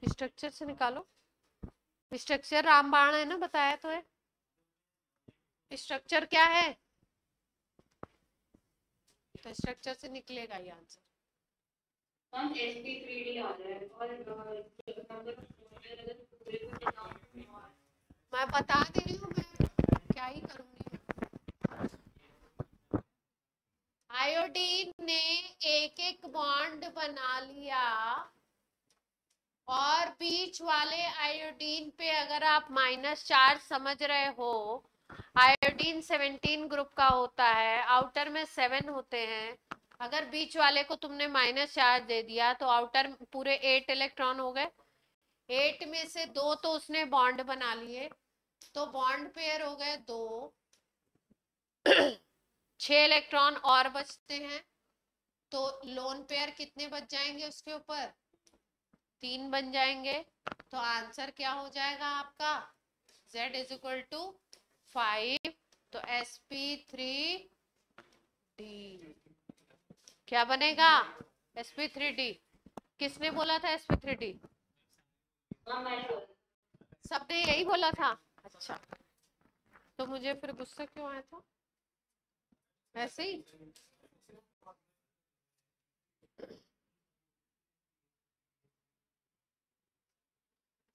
स्ट्रक्चर से निकालो, स्ट्रक्चर रामबाण है ना, बताया तो है। स्ट्रक्चर क्या है? तो स्ट्रक्चर से निकलेगा ये आंसर। हम sp3d आ रहा है और मैं बता दे रही हूँ, मैं क्या ही करूंगी। आयोडीन ने एक एक बॉन्ड बना लिया और बीच वाले आयोडीन पे अगर आप माइनस चार्ज समझ रहे हो, आयोडीन 17 ग्रुप का होता है, आउटर में 7 होते हैं, अगर बीच वाले को तुमने माइनस चार्ज दे दिया तो आउटर पूरे 8 इलेक्ट्रॉन हो गए, 8 में से 2 तो उसने बॉन्ड बना लिए, तो बॉन्ड पेयर हो गए 2, 6 इलेक्ट्रॉन और बचते हैं, तो लोन पेयर कितने बच जाएंगे उसके ऊपर, 3 बन जाएंगे। तो आंसर क्या हो जाएगा आपका, Z इज इक्वल टू 5, तो sp3d क्या बनेगा, sp3d। किसने बोला था sp3d, सबने यही बोला था। अच्छा, तो मुझे फिर गुस्सा क्यों आया था, ऐसे ही।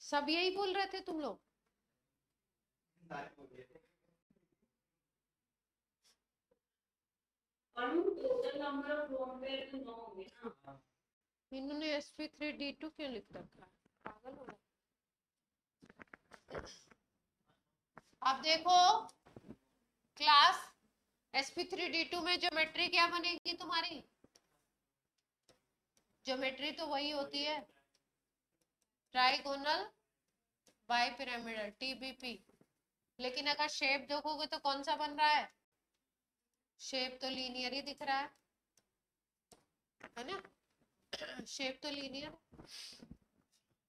सब यही बोल रहे थे तुम लोग, total number of lone pair तो 9 होंगे ना। इन्होंने sp3d2 क्यों लिख रखा है, पागल हो गए। अब देखो क्लास, sp3d2 में ज्योमेट्री क्या बनेगी तुम्हारी, ज्योमेट्री तो वही होती है ट्राइगोनल बाइपिरामिडल TBP, लेकिन अगर शेप देखोगे तो कौन सा बन रहा है, शेप तो लीनियर ही दिख रहा है ना, शेप तो लीनियर।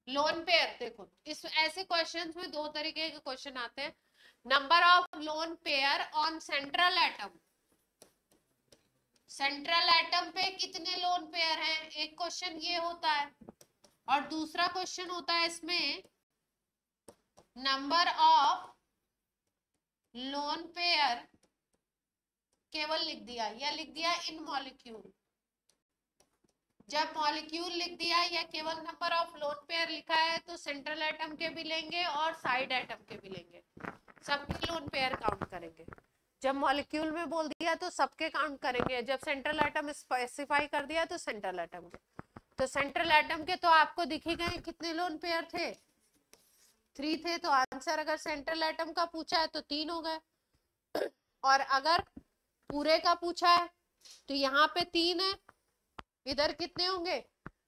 लोन पेयर देखो, इस ऐसे क्वेश्चंस में दो तरीके के क्वेश्चन आते हैं, number of lone pair on central atom, central atom पे कितने लोन पेयर हैं, एक क्वेश्चन ये होता है, और दूसरा क्वेश्चन होता है इसमें नंबर ऑफ लोन पेयर केवल लिख दिया या लिख दिया इन मॉलिक्यूल, जब मॉलिक्यूल लिख दिया या केवल नंबर ऑफ लोन पेयर लिखा है तो सेंट्रल एटम के भी लेंगे और साइड एटम के भी लेंगे, सबके लोन पेयर काउंट करेंगे। जब मॉलिक्यूल में बोल दिया तो सबके काउंट करेंगे, जब सेंट्रल एटम स्पेसिफाई कर दिया तो सेंट्रल एटम के। तो सेंट्रल एटम के तो आपको दिख ही गए कितने लोन पेयर थे, 3 थे, तो आंसर अगर सेंट्रल एटम का पूछा है तो 3 हो गए, और अगर पूरे का पूछा है तो यहाँ पे 3 है, इधर कितने होंगे,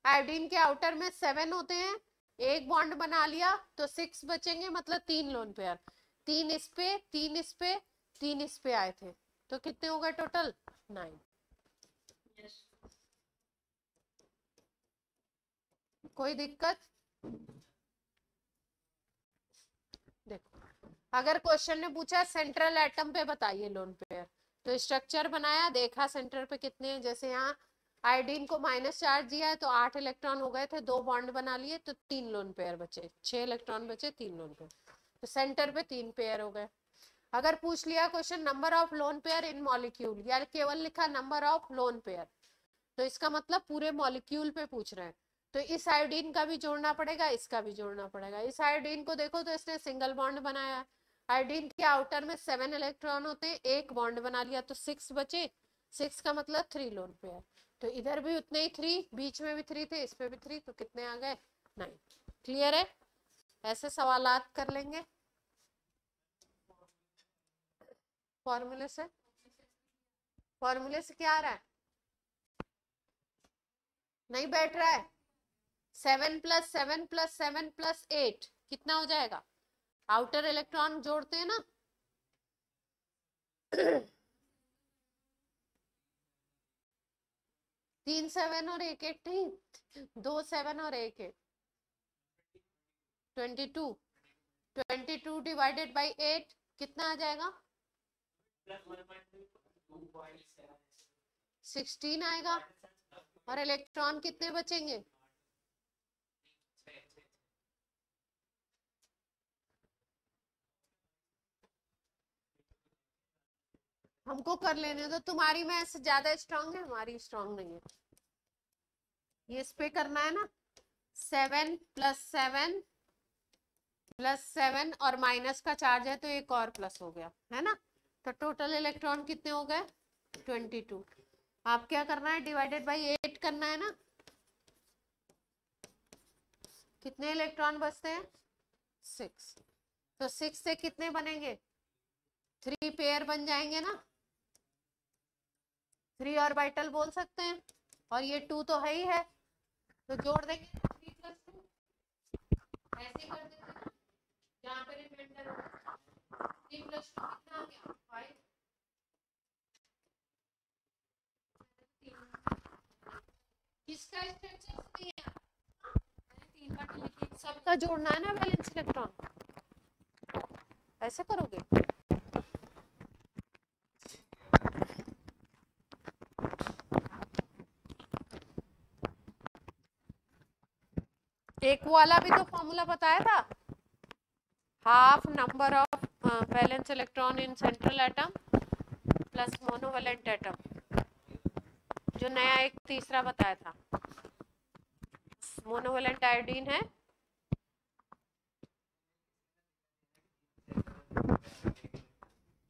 आयोडीन के आउटर में 7 होते हैं, एक बॉन्ड बना लिया तो 6 बचेंगे, मतलब 3 लोन पेयर, 3 इस पे 3 इस पे 3 इस पे आए थे, तो कितने हो गए टोटल 9। कोई दिक्कत, देखो अगर क्वेश्चन ने पूछा सेंट्रल एटम पे बताइए लोन पेयर, तो स्ट्रक्चर बनाया, देखा सेंटर पे कितने हैं, जैसे यहाँ आयोडीन को माइनस चार्ज दिया है तो 8 इलेक्ट्रॉन हो गए थे, 2 बॉन्ड बना लिए तो 3 लोन पेयर बचे, 6 इलेक्ट्रॉन बचे, 3 लोन पेयर, तो सेंटर पे 3 पेयर हो गए। अगर पूछ लिया question number of lone pair in molecule, या केवल लिखा नंबर ऑफ लोन पेयर, तो इसका मतलब पूरे मॉलिक्यूल पे पूछ रहे हैं, तो इस आयोडीन का भी जोड़ना पड़ेगा, इसका भी जोड़ना पड़ेगा। इस आयोडीन को देखो तो इसने सिंगल बॉन्ड बनाया, आयोडीन के आउटर में 7 इलेक्ट्रॉन होते हैं, एक बॉन्ड बना लिया तो 6 बचे, 6 का मतलब 3 लोन पेयर, तो इधर भी उतने ही 3, बीच में भी 3 थे, इस पे भी 3, तो कितने आ गए 9। क्लियर है, ऐसे सवालात कर लेंगे फॉर्मूले से। फॉर्मूले से क्या आ रहा है, नहीं बैठ रहा है, 7 + 7 + 7 + 8 कितना हो जाएगा, आउटर इलेक्ट्रॉन जोड़ते हैं ना 3 7 और 1 8 नहीं, 2 7 और 1 8, 22, 22 डिवाइडेड बाई 8 कितना आ जाएगा, 16 आएगा, और इलेक्ट्रॉन कितने बचेंगे, हमको कर लेने दो, तुम्हारी मैथ्स ज्यादा स्ट्रांग है, हमारी स्ट्रांग नहीं है, ये इस पे करना है ना, 7 + 7 + 7 और माइनस का चार्ज है तो एक और प्लस हो गया है ना, तो टोटल इलेक्ट्रॉन कितने हो गए 22। आप क्या करना है, डिवाइडेड बाई 8 करना है ना, कितने इलेक्ट्रॉन बचते हैं 6, तो 6 से कितने बनेंगे 3 पेयर बन जाएंगे ना, 3 ऑर्बिटल बोल सकते हैं, और ये 2 तो है ही है, तो जोड़ देंगे 3 + 2, ऐसे कर देते हैं जहाँ पे रिमाइंडर हो। 3 + 2 कितना आ गया 5। किसका स्ट्रक्चर नहीं है, मैंने 3 बार लिखी, सबका जोड़ना है ना वैलेंस इलेक्ट्रॉन, ऐसे करोगे। एक वाला भी तो फॉर्मूला बताया था, half number of valence electron in central atom plus monovalent atom, जो नया एक तीसरा बताया था, मोनोवेलेंट आयोडीन है,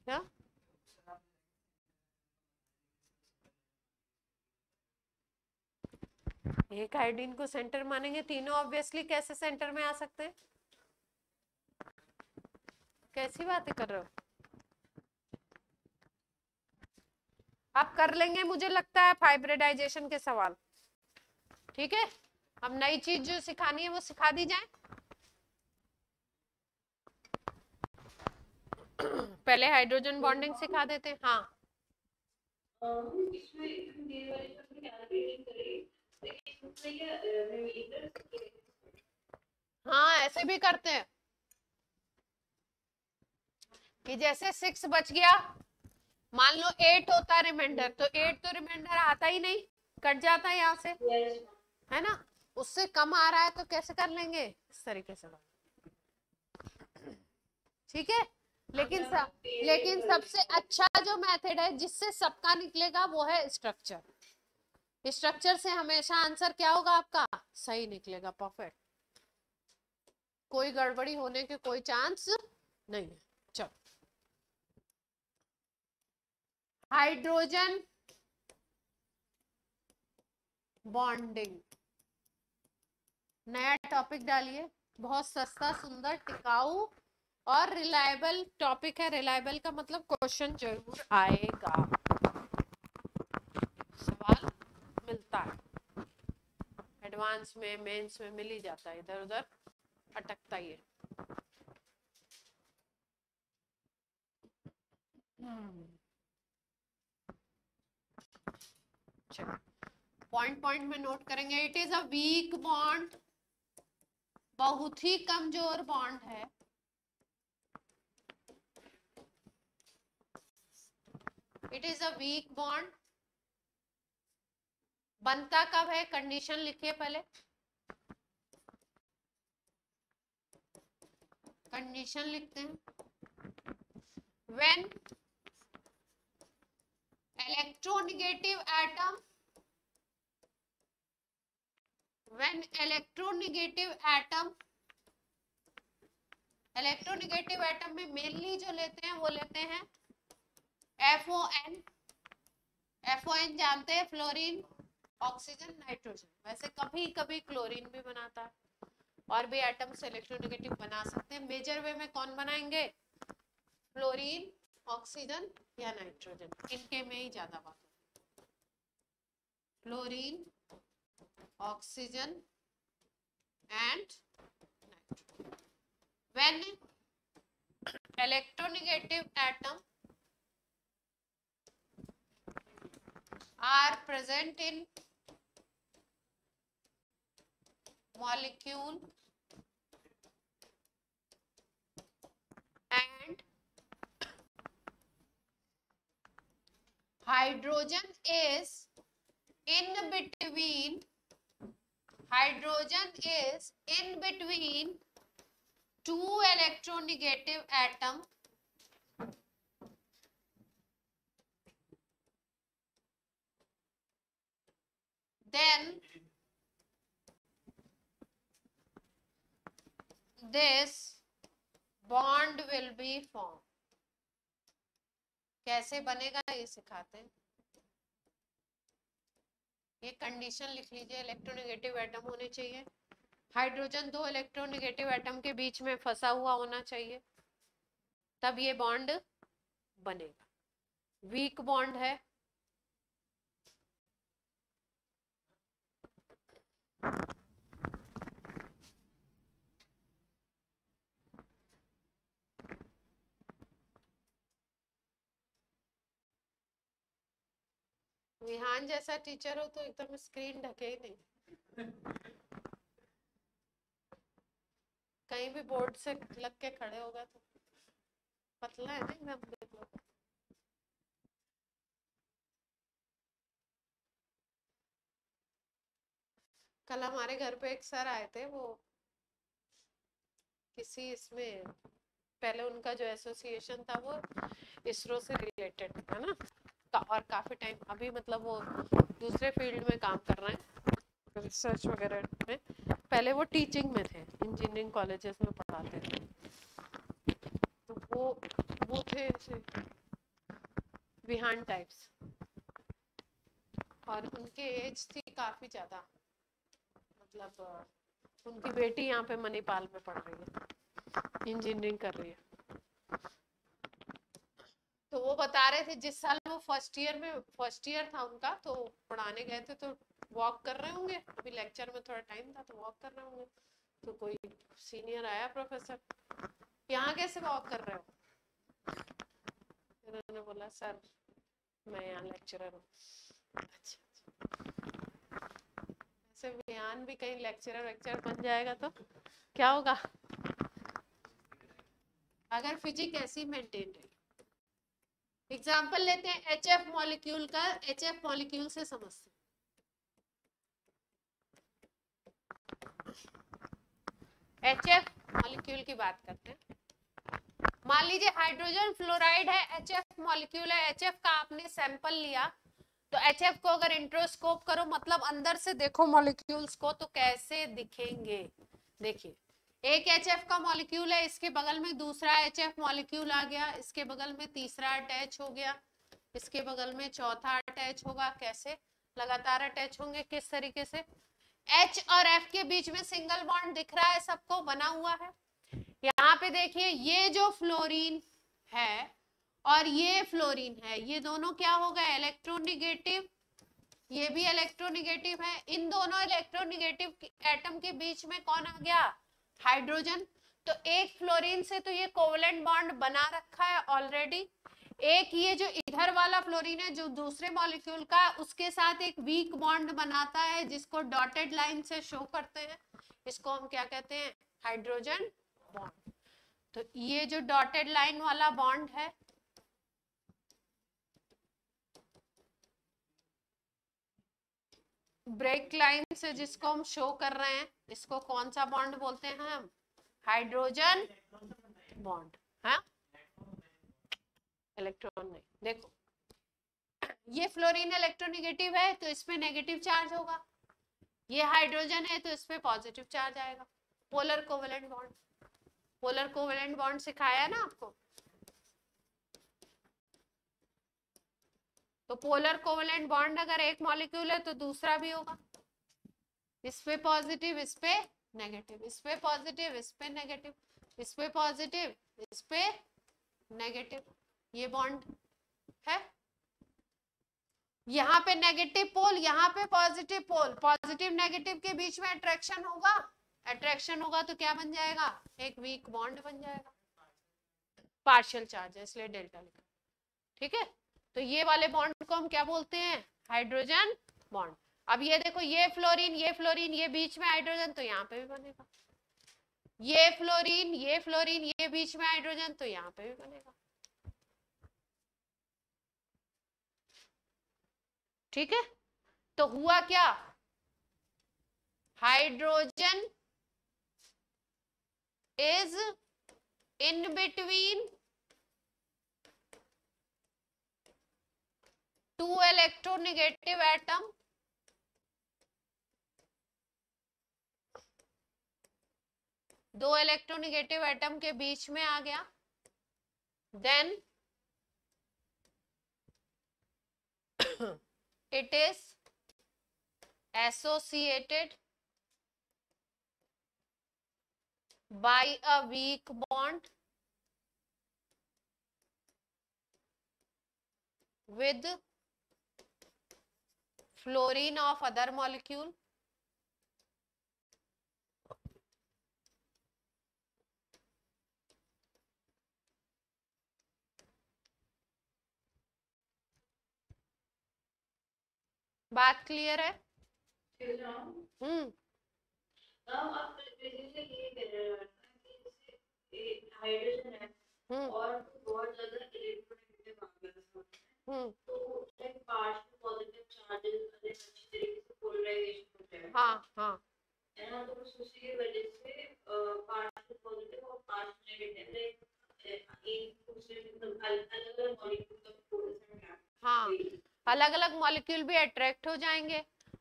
क्या एक आयोडीन को सेंटर मानेंगे, तीनों ऑब्वियसली कैसे सेंटर में आ सकते हैं, कैसी बातें कर रहे हो आप। कर लेंगे मुझे लगता है हाइब्रिडाइजेशन के सवाल, ठीक है। अब नई चीज जो सिखानी है वो सिखा दी जाए। पहले हाइड्रोजन बॉन्डिंग सिखा देते हैं। हाँ हाँ ऐसे भी करते हैं कि जैसे 6 बच गया, मान लो 8 होता है रिमाइंडर, तो 8 तो रिमाइंडर आता ही नहीं, कट जाता है यहाँ से, है ना। उससे कम आ रहा है तो कैसे कर लेंगे, इस तरीके से, ठीक है। लेकिन सबसे अच्छा जो मेथड है जिससे सबका निकलेगा वो है स्ट्रक्चर। स्ट्रक्चर से हमेशा आंसर क्या होगा आपका, सही निकलेगा, परफेक्ट, कोई गड़बड़ी होने के कोई चांस नहीं है। चलो, हाइड्रोजन बॉन्डिंग नया टॉपिक डालिए, बहुत सस्ता सुंदर टिकाऊ और रिलायबल टॉपिक है। रिलायबल का मतलब क्वेश्चन जरूर आएगा, सवाल मिलता है एडवांस में, मेंस में मिल ही जाता है, इधर उधर अटकता ही है। चलो पॉइंट पॉइंट में नोट करेंगे। It is a weak bond, बहुत ही कमजोर बॉन्ड है। It is a weak bond, बनता कब है, कंडीशन लिखिए पहले, कंडीशन लिखते हैं। When electronegative atom, when electronegative atom, electronegative atom में मेनली जो लेते हैं वो लेते हैं FON। FON जानते हैं, फ्लोरीन ऑक्सीजन नाइट्रोजन। वैसे कभी कभी क्लोरीन भी बनाता है, और भी एटम से इलेक्ट्रोनेगेटिव बना सकते हैं। मेजर वे में कौन बनाएंगे, फ्लोरीन, ऑक्सीजन या नाइट्रोजन, इनके में ही ज्यादा बात है। Fluorine, oxygen and nitrogen. When electronegative atom are present in molecule and hydrogen is in between, hydrogen is in between two electronegative atom, then this bond will be formed। कैसे बनेगा ये सिखाते हैं। ये कंडीशन लिख लीजिए, इलेक्ट्रोनेगेटिव एटम होने चाहिए, हाइड्रोजन 2 इलेक्ट्रोनेगेटिव एटम के बीच में फंसा हुआ होना चाहिए, तब ये बॉन्ड बनेगा। वीक बॉन्ड है विज्ञान जैसा टीचर हो तो एकदम स्क्रीन ढके ही नहीं, कहीं भी बोर्ड से लग के खड़े होगा तो पतला है ना एकदम, देख लो। कल हमारे घर पे एक सर आए थे, वो किसी इसमें, पहले उनका जो एसोसिएशन था वो इसरो से रिलेटेड था ना, और काफी टाइम अभी मतलब वो दूसरे फील्ड में काम कर रहे हैं, रिसर्च वगैरह में। पहले वो टीचिंग में थे, इंजीनियरिंग कॉलेजेस में पढ़ाते थे। तो वो थे विहान टाइप्स, और उनके एज थी काफी ज्यादा, मतलब उनकी बेटी यहाँ पे मणिपाल में पढ़ रही है, इंजीनियरिंग कर रही है। तो वो बता रहे थे जिस साल वो फर्स्ट ईयर था उनका, तो पढ़ाने गए थे तो वॉक कर रहे होंगे, अभी लेक्चर में थोड़ा टाइम था तो वॉक कर रहे होंगे, तो कोई सीनियर आया, प्रोफेसर यहाँ कैसे वॉक कर रहे हो? उन्होंने बोला सर मैं यहाँ लेक्चरर हूँ। अच्छा, ऐसे बयान भी कहीं लेक्चरर बन जाएगा तो क्या होगा, अगर फिजिक्स ऐसी मेंटेन रही। एग्जाम्पल लेते हैं HF मॉलिक्यूल का, HF मॉलिक्यूल से समझते हैं। HF मॉलिक्यूल की बात करते हैं। मान लीजिए हाइड्रोजन फ्लोराइड है, HF मॉलिक्यूल है, HF का आपने सैंपल लिया, तो HF को अगर इंट्रोस्कोप करो, मतलब अंदर से देखो मॉलिक्यूल्स को, तो कैसे दिखेंगे? देखिए एक HF का मॉलिक्यूल है, इसके बगल में दूसरा HF मॉलिक्यूल आ गया, इसके बगल में तीसरा अटैच हो गया, इसके बगल में चौथा अटैच होगा। कैसे लगातार अटैच होंगे, किस तरीके से? H और F के बीच में सिंगल बॉन्ड दिख रहा है सबको, बना हुआ है। यहाँ पे देखिए ये जो फ्लोरीन है और ये फ्लोरीन है, ये दोनों क्या हो गए? इलेक्ट्रोनिगेटिव। ये भी इलेक्ट्रोनिगेटिव है। इन दोनों इलेक्ट्रोनिगेटिव एटम के बीच में कौन आ गया? हाइड्रोजन। तो एक फ्लोरीन से तो ये कोवेलेंट बॉन्ड बना रखा है ऑलरेडी। एक ये जो इधर वाला फ्लोरीन है जो दूसरे मॉलिक्यूल का, उसके साथ एक वीक बॉन्ड बनाता है जिसको डॉटेड लाइन से शो करते हैं। इसको हम क्या कहते हैं? Hydrogen bond. तो ये जो डॉटेड लाइन वाला बॉन्ड है, ब्रेक लाइन से जिसको हम शो कर रहे हैं, इसको कौन सा बॉन्ड बोलते हैं हम? Hydrogen bond. हाँ, इलेक्ट्रॉन नहीं। देखो ये फ्लोरीन इलेक्ट्रोनेगेटिव है तो इसमें नेगेटिव चार्ज होगा, ये हाइड्रोजन है तो इसमें पॉजिटिव चार्ज आएगा। Polar covalent bond, polar covalent bond सिखाया है ना आपको। तो पोलर कोवेलेंट बॉन्ड अगर एक मॉलिक्यूल है तो दूसरा भी होगा, इस पे पॉजिटिव इस पे नेगेटिव, इस पे पॉजिटिव इस पे नेगेटिव, इस पे पॉजिटिव इस पे नेगेटिव, ये बॉन्ड है। यहाँ पे नेगेटिव पोल, यहाँ पे पॉजिटिव पोल, पॉजिटिव नेगेटिव के बीच में अट्रैक्शन होगा, अट्रैक्शन होगा तो क्या बन जाएगा? एक वीक बॉन्ड बन जाएगा। पार्शियल चार्ज है इसलिए डेल्टा लिखा, ठीक है। तो ये वाले बॉन्ड को हम क्या बोलते हैं? Hydrogen bond. अब ये देखो ये फ्लोरीन ये फ्लोरीन, ये बीच में हाइड्रोजन, तो यहाँ पे भी बनेगा। ये फ्लोरीन ये फ्लोरीन, ये बीच में हाइड्रोजन, तो यहाँ पे भी बनेगा। ठीक है। तो हुआ क्या? Hydrogen is in between two electronegative atom, दो इलेक्ट्रोनेगेटिव एटम के बीच में आ गया। Then it is associated by a weak bond with fluorine of other molecule, बात क्लियर है? अब आप बेसिकली ये कह रहे हैं कि हाइड्रोजन है और बहुत ज्यादा इलेक्ट्रोनेगेटिव आ गया तो लाइक पार्शियल पॉजिटिव चार्जेस अच्छी तरीके से पोलराइजेशन हो जाएगा। हाँ है ना, तो उसी की वजह से पार्शियल पॉजिटिव और पार्शियल नेगेटिव लाइक एक दूसरे अलग-अलग मॉलिक्यूल का फ्लोरेसेंट। हाँ, अलग अलग मॉलिक्यूल भी अट्रैक्ट हो जाएंगे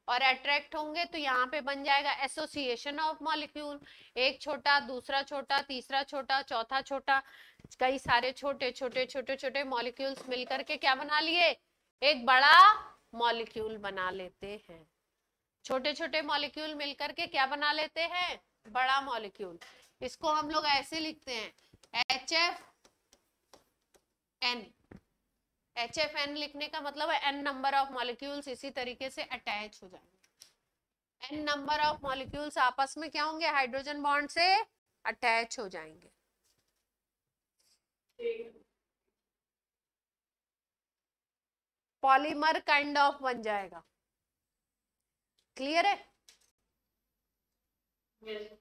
और अट्रैक्ट होंगे तो यहाँ पे बन जाएगा एसोसिएशन ऑफ मॉलिक्यूल। एक छोटा, दूसरा छोटा, तीसरा छोटा, चौथा छोटा, कई सारे छोटे छोटे छोटे छोटे मॉलिक्यूल्स मिलकर के क्या बना लिए? एक बड़ा मॉलिक्यूल बना लेते हैं। छोटे छोटे मॉलिक्यूल मिलकर के क्या बना लेते हैं? बड़ा मॉलिक्यूल। इसको हम लोग ऐसे लिखते हैं HFN। HFN लिखने का मतलब है n नंबर ऑफ मॉलिक्यूल्स इसी तरीके से अटैच हो जाएंगे। n नंबर ऑफ मॉलिक्यूल्स आपस में क्या होंगे? हाइड्रोजन बॉन्ड से अटैच हो जाएंगे। पॉलीमर काइंड ऑफ बन जाएगा। क्लियर है? yes.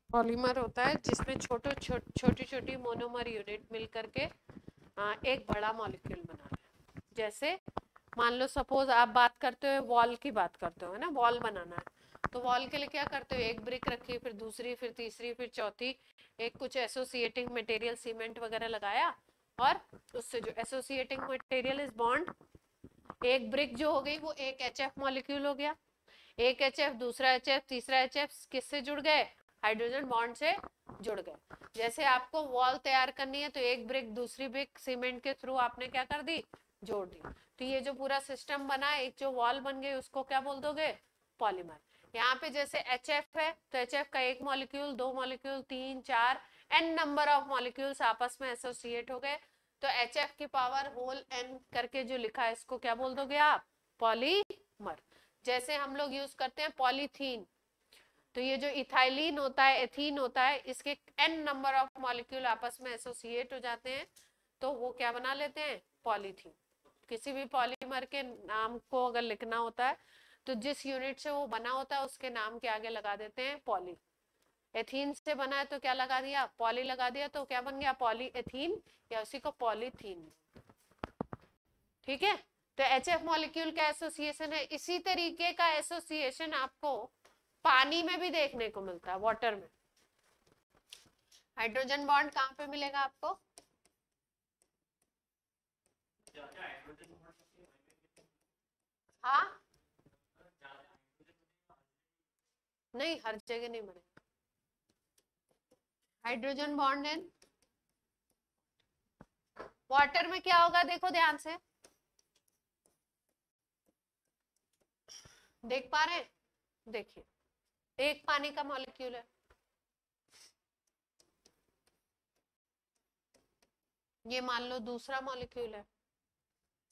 पॉलीमर होता है जिसमें छोटी छोटी मोनोमर यूनिट मिलकर के एक बड़ा मॉलिक्यूल बना है। जैसे मान लो सपोज आप बात करते हो वॉल की बात करते हो, है ना, वॉल बनाना है तो वॉल के लिए क्या करते हो? एक ब्रिक रखी, फिर दूसरी, फिर तीसरी, फिर चौथी, एक कुछ एसोसिएटिंग मटेरियल सीमेंट वगैरह लगाया और उससे जो एसोसिएटिंग मटेरियल इज बॉन्ड, एक ब्रिक जो हो गई वो एक HF मॉलिक्यूल हो गया। एक HF, दूसरा HF, तीसरा HF किससे जुड़ गए? हाइड्रोजन बॉन्ड से जुड़ गए। जैसे आपको वॉल तैयार करनी है तो एक ब्रिक दूसरी ब्रिक सीमेंट के थ्रू आपने क्या कर दी? जोड़ दी। तो ये जो पूरा सिस्टम बना, एक जो वॉल बन गई उसको क्या बोल दोगे? पॉलीमर। यहाँ पे जैसे HF है तो HF का एक मॉलिक्यूल, दो मॉलिक्यूल, तीन, चार, n नंबर ऑफ मॉलिक्यूल्स आपस में एसोसिएट हो गए तो HF की पावर होल n करके जो लिखा है इसको क्या बोल दोगे आप? पॉलीमर। जैसे हम लोग यूज करते हैं पॉलीथीन, तो ये जो इथाइलिन होता है, एथीन होता है, इसके n नंबर ऑफ मॉलिक्यूल आपस में एसोसिएट हो जाते हैं तो वो क्या बना लेते हैं? पॉलीथीन। किसी भी पॉलीमर के नाम को अगर लिखना होता है तो जिस यूनिट से वो बना होता है उसके नाम के आगे लगा देते हैं पॉली। एथीन से बना है तो क्या लगा दिया? पॉली लगा दिया, तो क्या बन गया? पॉली एथीन, या उसी को पॉलीथीन। ठीक है, तो HF मॉलिक्यूल का एसोसिएशन है। इसी तरीके का एसोसिएशन आपको पानी में भी देखने को मिलता है, वाटर में। हाइड्रोजन बॉन्ड कहाँ पे मिलेगा आपको? हाँ, नहीं, हर जगह नहीं मिलेगा हाइड्रोजन बॉन्ड इन वाटर में। क्या होगा देखो ध्यान से, देख पा रहे हैं? देखिए, एक पानी का मॉलिक्यूल है, ये मान लो दूसरा मॉलिक्यूल है।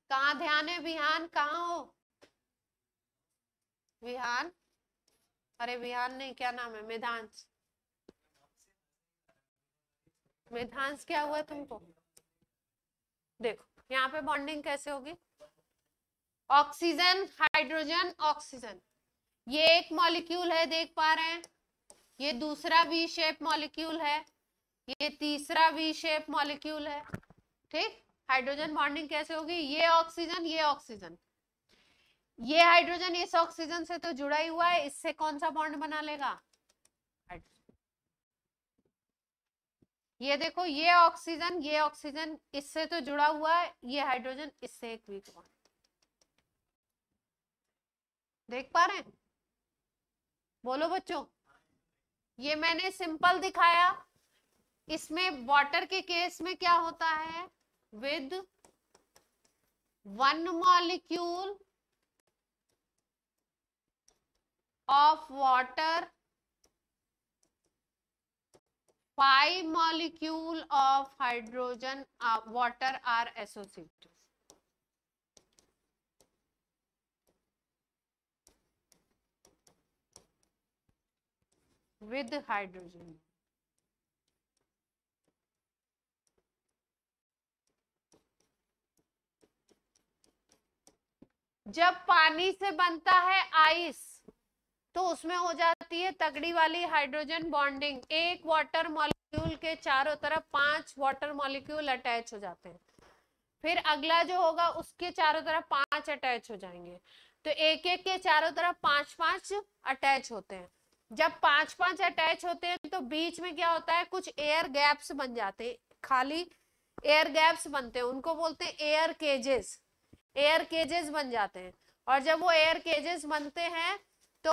कहाँ ध्यान है? विहान कहाँ हो? विहान, अरे विहान नहीं, क्या नाम है? मेधांश। मेधांश क्या हुआ तुमको? देखो यहाँ पे बॉन्डिंग कैसे होगी? ऑक्सीजन, हाइड्रोजन, ऑक्सीजन, ये एक मॉलिक्यूल है, देख पा रहे हैं? ये दूसरा वी शेप मॉलिक्यूल है, ये तीसरा वी शेप मॉलिक्यूल है। ठीक, हाइड्रोजन बॉन्डिंग कैसे होगी? ये ऑक्सीजन, ये ऑक्सीजन, ये हाइड्रोजन इस ऑक्सीजन से तो जुड़ा ही हुआ है, इससे कौन सा बॉन्ड बना लेगा? ये देखो, ये ऑक्सीजन इससे तो जुड़ा हुआ है, ये हाइड्रोजन इससे एक वीक बॉन्ड। देख पा रहे हैं? बोलो बच्चों, ये मैंने सिंपल दिखाया। इसमें वाटर के केस में क्या होता है? With one molecule of water 5 molecule of hydrogen water are associated. With hydrogen. जब पानी से बनता है आइस तो उसमें हो जाती है तगड़ी वाली हाइड्रोजन बॉन्डिंग। एक वाटर मॉलिक्यूल के चारों तरफ 5 वाटर मॉलिक्यूल अटैच हो जाते हैं। फिर अगला जो होगा उसके चारों तरफ 5 अटैच हो जाएंगे। तो एक एक के चारों तरफ 5-5 अटैच होते हैं। जब 5-5 अटैच होते हैं तो बीच में क्या होता है, कुछ एयर गैप्स बन जाते हैं, खाली एयर गैप्स बनते हैं, उनको बोलते हैं एयर केजेस। एयर केजेस बन जाते हैं। और जब वो एयर केजेस बनते हैं तो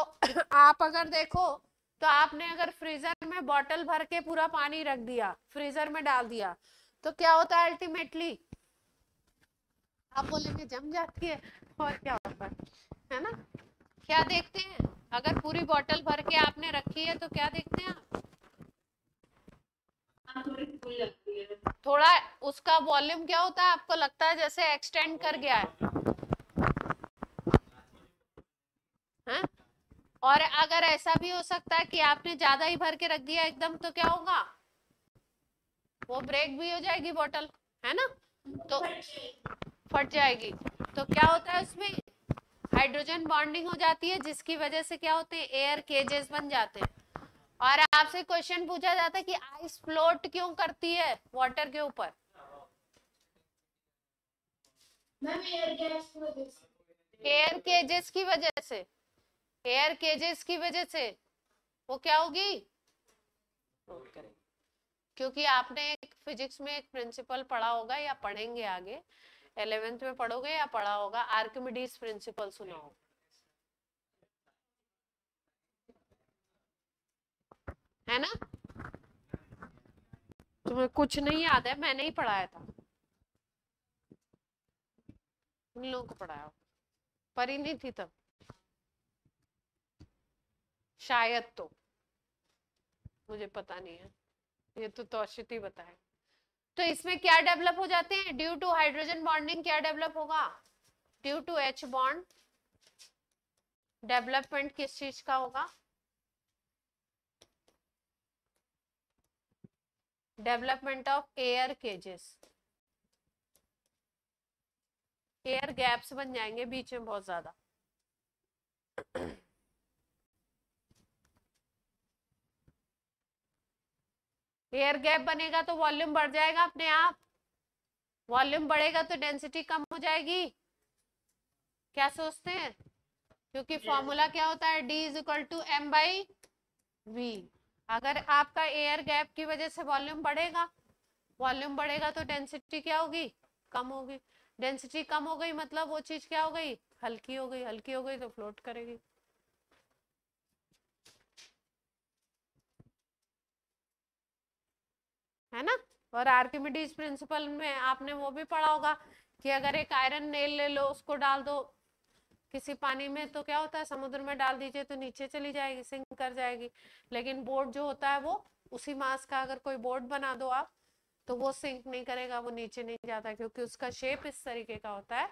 आप अगर देखो तो आपने अगर फ्रीजर में बॉटल भर के पूरा पानी रख दिया, फ्रीजर में डाल दिया, तो क्या होता है अल्टीमेटली, आप बोलेंगे जम जाती है, और क्या होता है ना? क्या देखते हैं, अगर पूरी बोतल भर के आपने रखी है तो क्या देखते हैं आप? थोड़ा उसका वॉल्यूम क्या होता है, आपको लगता है जैसे एक्सटेंड कर गया है? और अगर ऐसा भी हो सकता है कि आपने ज्यादा ही भर के रख दिया एकदम, तो क्या होगा, वो ब्रेक भी हो जाएगी बोतल, है ना? तो फट जाएगी। तो क्या होता है उसमें, हाइड्रोजन बॉन्डिंग हो जाती है, जिसकी वजह से क्या होते हैं, एयर केजेस बन जाते हैं। और आपसे क्वेश्चन पूछा जाता है कि आइस फ्लोट क्यों करती है वाटर के ऊपर? एयर केजेस की वजह से। एयर केजेस की वजह से वो क्या होगी, फ्लोट करेगी। क्योंकि आपने एक फिजिक्स में एक प्रिंसिपल पढ़ा होगा या पढ़ेंगे आगे, 11th में पढ़ोगे या पढ़ा होगा, आर्किमिडीज प्रिंसिपल सुना होगा, है ना? तुम्हें कुछ नहीं याद है, मैंने ही पढ़ाया था, उन लोगों को पढ़ाया, पढ़ी नहीं थी तब शायद, तो मुझे पता नहीं है, ये तो तौशित ही बताए। तो इसमें क्या डेवलप हो जाते हैं, ड्यू टू हाइड्रोजन बॉन्डिंग क्या डेवलप होगा, due to H bond development किस चीज का होगा, development of air cages. Air gaps बन जाएंगे बीच में बहुत ज्यादा। एयर गैप बनेगा तो वॉल्यूम बढ़ जाएगा अपने आप, वॉल्यूम बढ़ेगा तो डेंसिटी कम हो जाएगी। क्या सोचते हैं, क्योंकि फॉर्मूला क्या होता है, D is equal to M/V। अगर आपका एयर गैप की वजह से वॉल्यूम बढ़ेगा, वॉल्यूम बढ़ेगा तो डेंसिटी क्या होगी, कम होगी। डेंसिटी कम हो गई मतलब वो चीज क्या हो गई, हल्की हो गई, हल्की हो गई तो फ्लोट करेगी। है ना? और आर्किमिडीज प्रिंसिपल में आपने वो भी पढ़ा होगा कि अगर एक आयरन नेल ले लो, उसको डाल दो किसी पानी में, तो क्या होता है, समुद्र में डाल दीजिए तो नीचे चली जाएगी, सिंक कर जाएगी। लेकिन बोर्ड जो होता है वो उसी मास का अगर कोई बोर्ड बना दो आप, तो वो सिंक नहीं करेगा, वो नीचे नहीं जाता, क्योंकि उसका शेप इस तरीके का होता है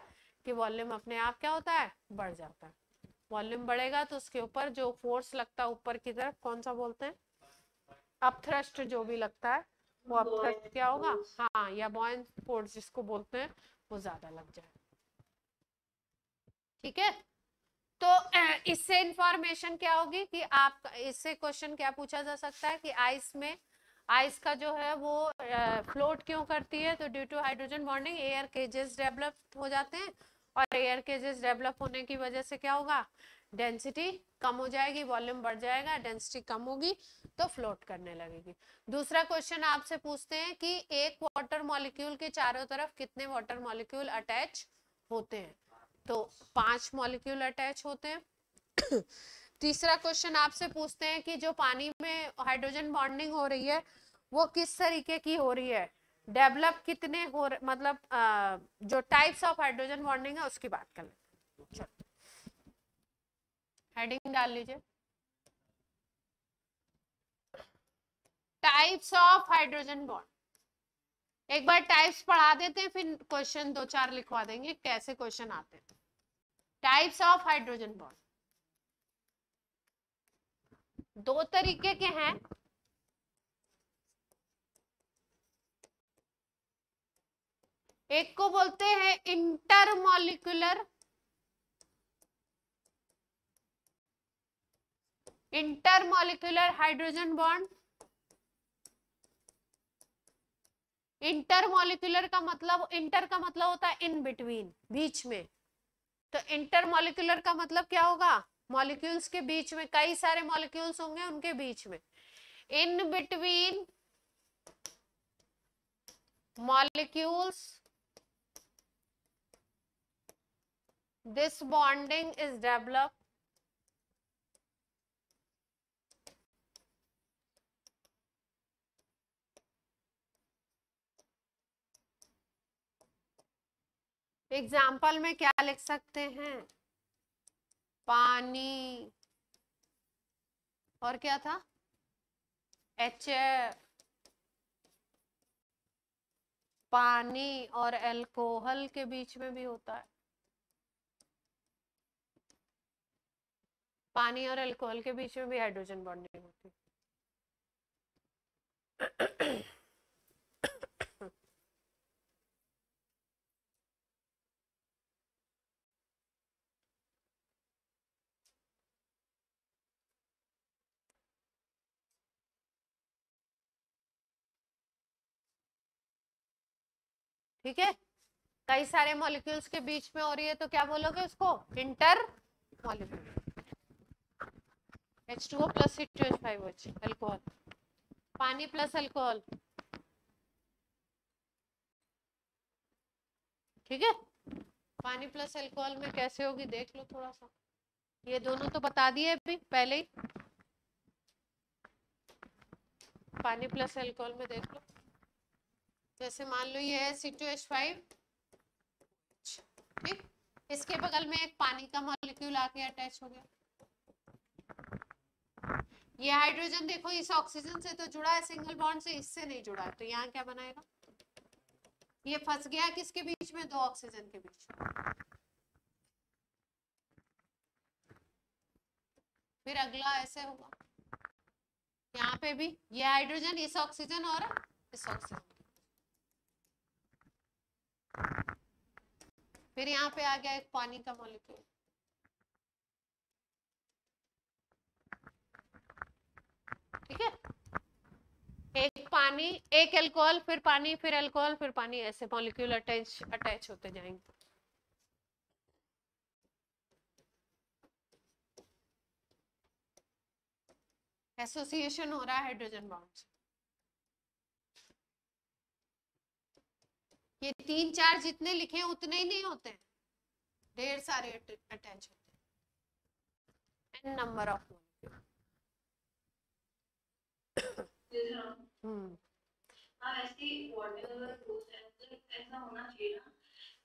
कि वॉल्यूम अपने आप क्या होता है, बढ़ जाता है। वॉल्यूम बढ़ेगा तो उसके ऊपर जो फोर्स लगता है ऊपर की तरफ, कौन सा बोलते हैं, अपथ्रस्ट, जो भी लगता है वो अपथ्रस्ट क्या होगा, हाँ, या बॉयंट फोर्स जिसको बोलते हैं, वो ज्यादा लग जाए। ठीक है? तो इससे इंफॉर्मेशन क्या होगी कि आप, इससे क्वेश्चन क्या पूछा जा सकता है कि आइस में, आइस का जो है वो फ्लोट क्यों करती है, तो due to hydrogen bonding air cages develop हो जाते हैं, और एयर केजेस डेवलप होने की वजह से क्या होगा, डेंसिटी कम हो जाएगी, वॉल्यूम बढ़ जाएगा, डेंसिटी कम होगी तो फ्लोट करने लगेगी। दूसरा क्वेश्चन आपसे पूछते हैं कि एक वाटर मॉलिक्यूल के चारों तरफ कितने वाटर मॉलिक्यूल अटैच होते हैं, तो 5 मॉलिक्यूल अटैच होते हैं। तीसरा क्वेश्चन आपसे पूछते हैं कि जो पानी में हाइड्रोजन बॉन्डिंग हो रही है वो किस तरीके की हो रही है, डेवलप कितने हो मतलब जो टाइप्स ऑफ हाइड्रोजन बॉन्डिंग है उसकी बात कर लेते हैं। हेडिंग डाल लीजिए। टाइप्स ऑफ हाइड्रोजन बॉन्ड, एक बार टाइप्स पढ़ा देते हैं फिर क्वेश्चन 2-4 लिखवा देंगे कैसे क्वेश्चन आते हैं। टाइप्स ऑफ हाइड्रोजन बॉन्ड दो तरीके के हैं, एक को बोलते हैं इंटरमॉलिक्यूलर हाइड्रोजन बॉन्ड। इंटरमॉलिक्यूलर का मतलब, इंटर का मतलब होता है इन बिटवीन, बीच में, तो इंटरमॉलिक्यूलर का मतलब क्या होगा, मॉलिक्यूल्स के बीच में, कई सारे मॉलिक्यूल्स होंगे उनके बीच में, in between molecules this bonding is developed. Example में क्या लिख सकते हैं, पानी और क्या था, HF, पानी और अल्कोहल के बीच में भी होता है, पानी और अल्कोहल के बीच में भी हाइड्रोजन बॉन्डिंग होती है। ठीक है, कई सारे मॉलिक्यूल्स के बीच में हो रही है तो क्या बोलोगे उसको, inter molecule. H2O plus C2H5OH alcohol, पानी प्लस अल्कोहल, ठीक है। पानी प्लस अल्कोहल में कैसे होगी देख लो थोड़ा सा, ये दोनों तो बता दिए अभी पहले ही, पानी प्लस अल्कोहल में देख लो, जैसे मान लो ये है C2H5, ठीक, इसके बगल में एक पानी का मॉलिक्यूल आके अटैच हो गया, ये हाइड्रोजन देखो इस ऑक्सीजन से तो जुड़ा है सिंगल बॉन्ड से, इससे नहीं जुड़ा है, तो यहाँ क्या बनाएगा, ये फंस गया किसके बीच में, दो ऑक्सीजन के बीच में। फिर अगला ऐसे होगा, यहाँ पे भी ये हाइड्रोजन इस ऑक्सीजन और इस ऑक्सीजन, फिर यहाँ पे आ गया एक पानी का मॉलिक्यूल, ठीक है, एक पानी एक अल्कोहल, फिर पानी, फिर अल्कोहल, फिर पानी, ऐसे मॉलिक्यूल अटैच होते जाएंगे। एसोसिएशन हो रहा है हाइड्रोजन बॉन्ड से, ये 3-4 जितने लिखे हैं उतने ही नहीं होते हैं, ढेर सारे अटैच होते हैं, n नंबर ऑफ मॉलिक्यूल। हाँ ऐसी ऐसा होना चाहिए ना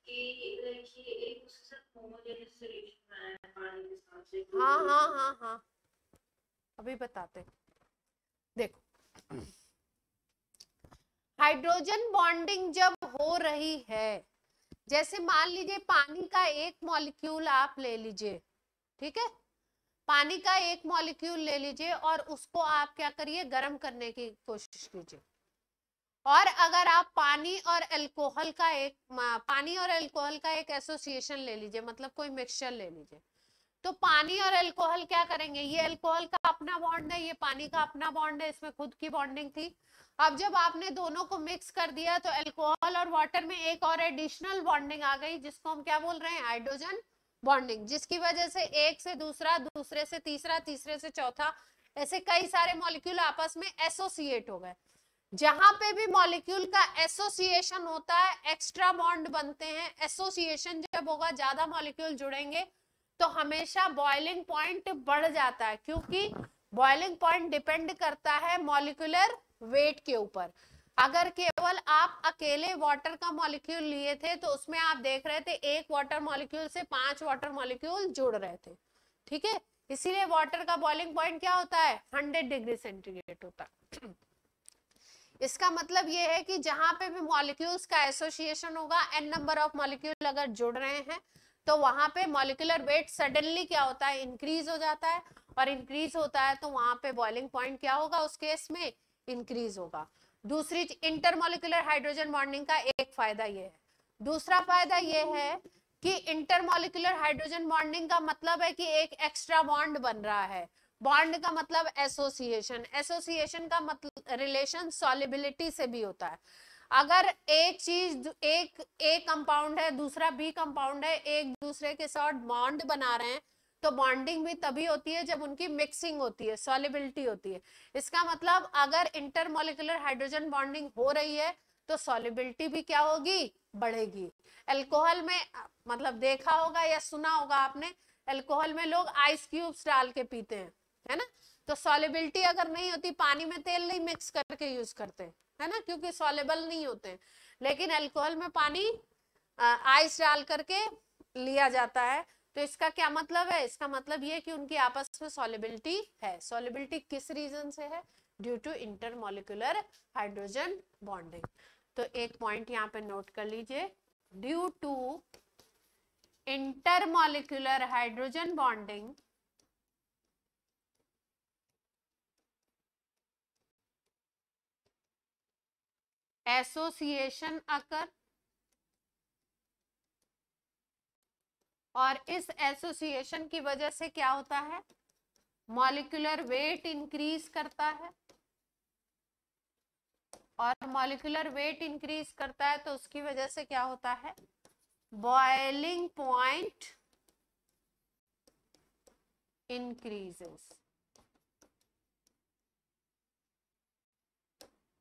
कि देखिए एक उसके साथ होमोजेनियस रिएक्शन है पानी के साथ से, हाँ हाँ हाँ हाँ अभी बताते हैं, देखो हाइड्रोजन बॉन्डिंग जब हो रही है, जैसे मान लीजिए पानी का एक मॉलिक्यूल आप ले लीजिए, ठीक है, पानी का एक मॉलिक्यूल ले लीजिए और उसको आप क्या करिए, गर्म करने की कोशिश कीजिए, और अगर आप पानी और अल्कोहल का एक एसोसिएशन ले लीजिए, मतलब कोई मिक्सचर ले लीजिए, तो पानी और अल्कोहल क्या करेंगे, ये अल्कोहल का अपना बॉन्ड है, ये पानी का अपना बॉन्ड है, इसमें खुद की बॉन्डिंग थी, अब जब आपने दोनों को मिक्स कर दिया तो अल्कोहल और वाटर में एक और एडिशनल बॉन्डिंग आ गई, जिसको हम क्या बोल रहे हैं, हाइड्रोजन बॉन्डिंग, जिसकी वजह से एक से दूसरा, दूसरे से तीसरा, तीसरे से चौथा, ऐसे कई सारे मॉलिक्यूल आपस में एसोसिएट हो गए। जहां पे भी मॉलिक्यूल का एसोसिएशन होता है एक्स्ट्रा बॉन्ड बनते हैं, एसोसिएशन जब होगा, ज्यादा मॉलिक्यूल जुड़ेंगे तो हमेशा बॉइलिंग पॉइंट बढ़ जाता है, क्योंकि बॉइलिंग पॉइंट डिपेंड करता है मॉलिक्यूलर वेट के ऊपर। अगर केवल आप अकेले वाटर का मॉलिक्यूल लिए थे तो उसमें आप देख रहे थे एक वाटर मॉलिक्यूल से 5 वाटर मॉलिक्यूल जुड़ रहे थे, ठीक है, इसीलिए वाटर का बॉइलिंग पॉइंट क्या होता है, 100 डिग्री सेंटीग्रेड होता है। इसका मतलब ये है कि जहां पे भी मॉलिक्यूल्स का एसोसिएशन होगा, n नंबर ऑफ मॉलिक्यूल अगर जुड़ रहे हैं, तो वहां पे मॉलिक्यूलर वेट सडनली क्या होता है, इंक्रीज हो जाता है, और इंक्रीज होता है तो वहां पे बॉइलिंग पॉइंट क्या होगा, उस केस में इंक्रीज होगा। दूसरी इंटरमॉलिक्यूलर हाइड्रोजन बॉन्डिंग का एक फायदा ये है। दूसरा फायदा ये है कि इंटरमॉलिक्यूलर हाइड्रोजन बॉन्डिंग का मतलब है कि एक एक्स्ट्रा बॉन्ड बन रहा है। बॉन्ड का मतलब एसोसिएशन, एसोसिएशन का मतलब रिलेशन सॉल्युबिलिटी से भी होता है। अगर एक चीज, एक कंपाउंड है, दूसरा बी कंपाउंड है, एक दूसरे के साथ बॉन्ड बना रहे हैं, तो बॉन्डिंग भी तभी होती है जब उनकी मिक्सिंग होती है, सॉल्युबिलिटी होती है। इसका मतलब अगर इंटरमॉलिक्यूलर हाइड्रोजन बॉन्डिंग हो रही है तो सॉल्युबिलिटी भी क्या होगी, बढ़ेगी। अल्कोहल में मतलब देखा होगा या सुना होगा आपने, अल्कोहल में लोग आइस क्यूब्स डाल के पीते हैं, है ना। तो सॉल्युबिलिटी अगर नहीं होती, पानी में तेल नहीं मिक्स करके यूज करते, है ना, क्योंकि सॉल्युबल नहीं होते हैं। लेकिन अल्कोहल में पानी आइस डाल करके लिया जाता है। तो इसका क्या मतलब है, इसका मतलब ये कि उनकी आपस में सॉल्युबिलिटी है। सॉल्युबिलिटी किस रीजन से है, due to intermolecular hydrogen bonding. तो एक पॉइंट यहाँ पे नोट कर लीजिए, due to intermolecular hydrogen bonding association occur, और इस एसोसिएशन की वजह से क्या होता है, मॉलिक्यूलर वेट इंक्रीज करता है, और मॉलिक्यूलर वेट इंक्रीज करता है तो उसकी वजह से क्या होता है, boiling point increases.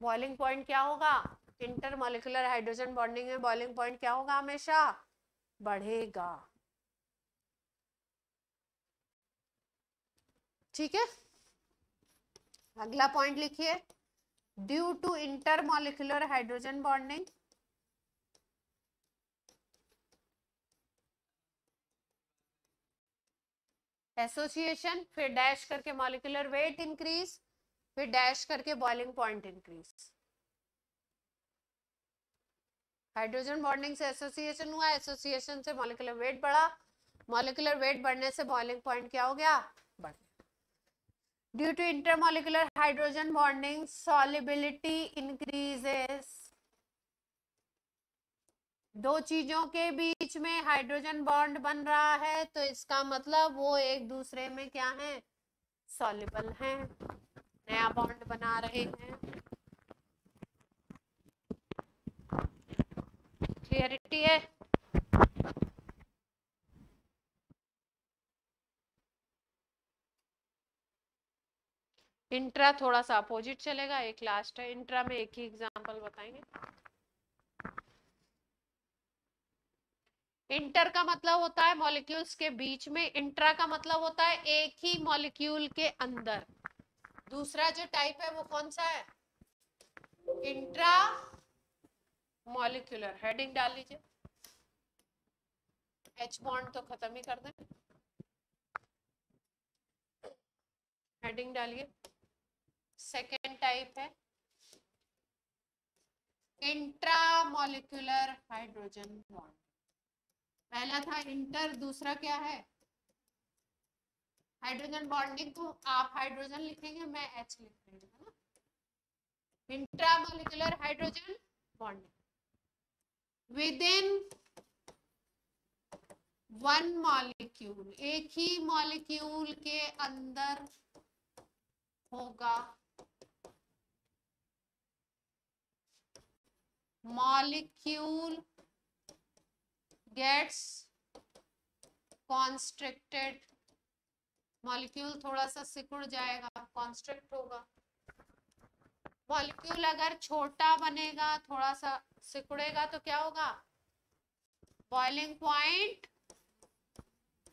Boiling point क्या होगा, इंटरमॉलिक्यूलर हाइड्रोजन बॉन्डिंग में बॉइलिंग पॉइंट क्या होगा, हमेशा बढ़ेगा। ठीक है, अगला पॉइंट लिखिए, due to intermolecular hydrogen bonding association, फिर डैश करके मॉलिक्यूलर वेट इंक्रीज, फिर डैश करके boiling point increase. Hydrogen bonding से एसोसिएशन हुआ, एसोसिएशन से मॉलिक्यूलर वेट बढ़ा, मॉलिक्यूलर वेट बढ़ने से बॉइलिंग पॉइंट क्या हो गया, बढ़ गया। Due to intermolecular hydrogen bonding solubility increases. दो चीजों के बीच में हाइड्रोजन बॉन्ड बन रहा है तो इसका मतलब वो एक दूसरे में क्या है, सॉल्युबल हैं, नया बॉन्ड बना रहे हैं। क्लियरिटी है। इंट्रा थोड़ा सा अपोजिट चलेगा, एक लास्ट है, इंट्रा में एक ही एग्जांपल बताएंगे। इंटर का मतलब होता है मॉलिक्यूल्स के बीच में, इंट्रा का मतलब होता है एक ही मॉलिक्यूल के अंदर। दूसरा जो टाइप है वो कौन सा है, इंट्रा मॉलिक्यूलर। हेडिंग डाल लीजिए, एच बॉन्ड तो खत्म ही कर दें, हेडिंग डालिए। सेकेंड टाइप है इंट्रामॉलिक्यूलर हाइड्रोजन बॉन्ड। पहला था इंटर, दूसरा क्या है, हाइड्रोजन बॉन्डिंग को आप हाइड्रोजन लिखेंगे, मैं एच लिख रही हूँ, है ना। Intramolecular hydrogen bonding within one molecule, एक ही मॉलिक्यूल के अंदर होगा। मॉलिक्यूल गेट्स कॉन्स्ट्रिक्टेड, मॉलिक्यूल थोड़ा सा सिकुड़ जाएगा, कॉन्स्ट्रिक्ट होगा। मॉलिक्यूल अगर छोटा बनेगा, थोड़ा सा सिकुड़ेगा तो क्या होगा, बॉइलिंग पॉइंट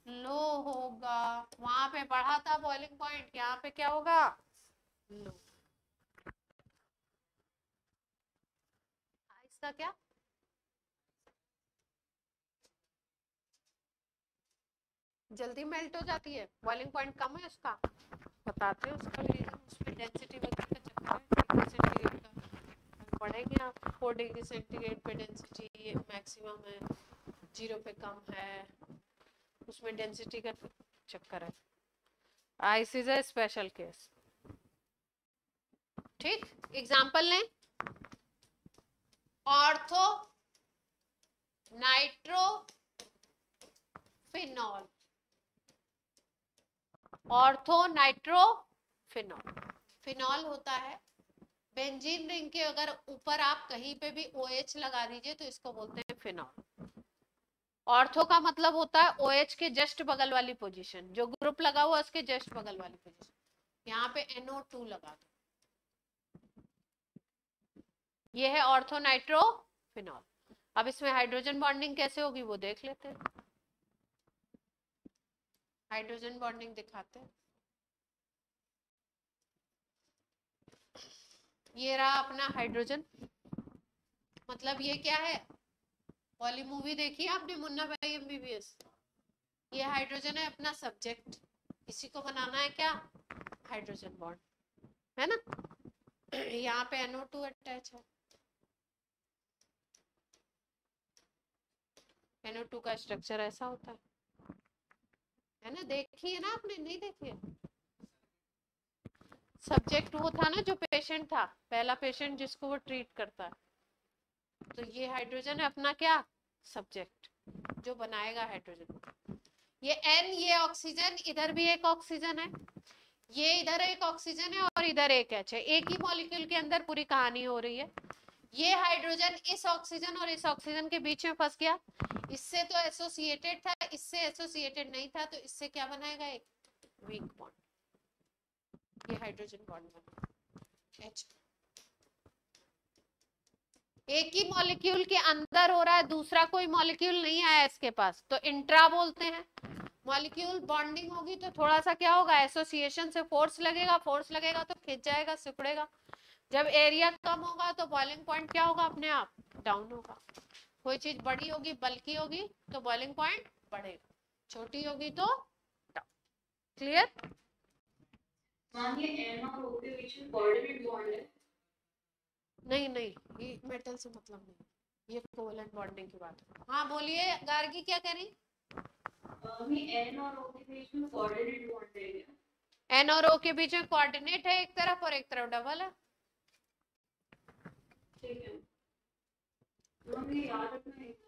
लो होगा। वहां पे बढ़ा था बॉइलिंग पॉइंट, यहाँ पे क्या होगा, लो। इसका क्या, जल्दी मेल्ट हो जाती है, बॉइलिंग पॉइंट कम है उसका, बताते हैं उसका रीजन, उसमें डेंसिटी वगैरह का चक्कर है, सेंटीग्रेड का। पढ़ेंगे आप 4 डिग्री सेंटीग्रेड पे डेंसिटी मैक्सिमम है, 0 पे कम है, उसमें डेंसिटी का चक्कर है। Ice is a special case. ठीक, एग्जाम्पल लें, ortho nitrophenol, ortho nitrophenol. Phenol होता है बेंजीन रिंग के, अगर ऊपर आप कहीं पे भी OH लगा दीजिए तो इसको बोलते हैं फिनॉल। ऑर्थो का मतलब होता है OH के जस्ट बगल वाली पोजीशन, जो ग्रुप लगा हुआ उसके जस्ट बगल वाली पोजीशन। यहाँ पे NO2 लगा दो, ये है ऑर्थो नाइट्रोफिनॉल। अब इसमें हाइड्रोजन बॉन्डिंग कैसे होगी वो देख लेते हैं। हाइड्रोजन बॉन्डिंग दिखाते हैं। ये रहा अपना हाइड्रोजन, मतलब ये क्या है, वाली मूवी देखी है आपने मुन्ना भाई MBBS? ये हाइड्रोजन है अपना सब्जेक्ट, इसी को बनाना है क्या, हाइड्रोजन बॉन्ड, है ना। यहाँ पे NO2 अटैच है, NO2 का स्ट्रक्चर ऐसा होता है ना, देखी है ना आपने, नहीं देखी है? सब्जेक्ट वो था ना जो पेशेंट था, पहला पेशेंट जिसको वो ट्रीट करता है, तो ये हाइड्रोजन है अपना क्या, सब्जेक्ट जो बनाएगा हाइड्रोजन। ये N, ये ऑक्सीजन, इधर भी एक ऑक्सीजन है, ये इधर एक ऑक्सीजन है और इधर एक H है, एक ही मॉलिक्यूल के अंदर पूरी कहानी हो रही है। ये हाइड्रोजन इस ऑक्सीजन और इस ऑक्सीजन के बीच में फंस गया, इससे तो एसोसिएटेड था, इससे एसोसिएटेड नहीं था, तो इससे क्या बनाएगा, एक वीक बॉन्ड, ये हाइड्रोजन बॉन्ड बना H। एक ही मॉलिक्यूल के अंदर हो रहा है, दूसरा कोई मॉलिक्यूल नहीं आया इसके पास, तो इंट्रा बोलते हैं। मॉलिक्यूल बॉन्डिंग होगी तो थोड़ा सा क्या होगा, एसोसिएशन से फोर्स लगेगा, फोर्स लगेगा तो खिंच जाएगा, सिकुड़ेगा। जब एरिया कम होगा तो बॉइलिंग पॉइंट क्या होगा, अपने आप डाउन होगा। कोई चीज बड़ी होगी, बल्कि होगी तो बॉइलिंग पॉइंट बढ़ेगा, छोटी होगी तो डाउन। क्लियर? ये N और O के बीच में कोऑर्डिनेट बॉन्ड है? नहीं नहीं, ये मेटल से मतलब नहीं, ये कोवेलेंट बॉन्डिंग की बात है। हाँ बोलिए गार्गी, क्या कह रही? N और O के बीच में कोऑर्डिनेट बॉन्ड है? N और O के बीच में कोऑर्डिनेट है एक तरफ और एक तरफ डबल है। ठीक है, हमें याद रखना है।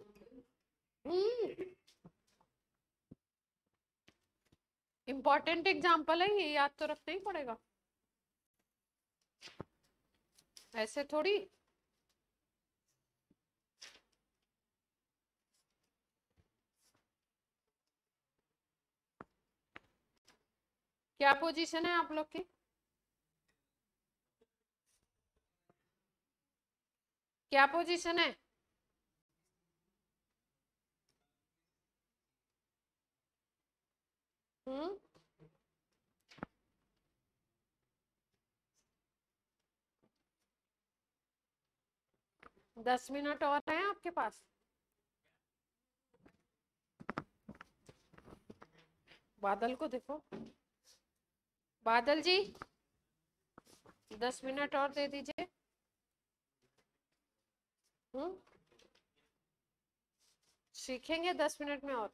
इम्पोर्टेंट एग्जाम्पल है ये, याद तो रखना ही पड़ेगा, ऐसे थोड़ी। क्या पोजीशन है आप लोग की? क्या पोजीशन है? हम्म, दस मिनट और हैं आपके पास। बादल को देखो, बादल जी 10 मिनट और दे दीजिए। सीखेंगे 10 मिनट में और।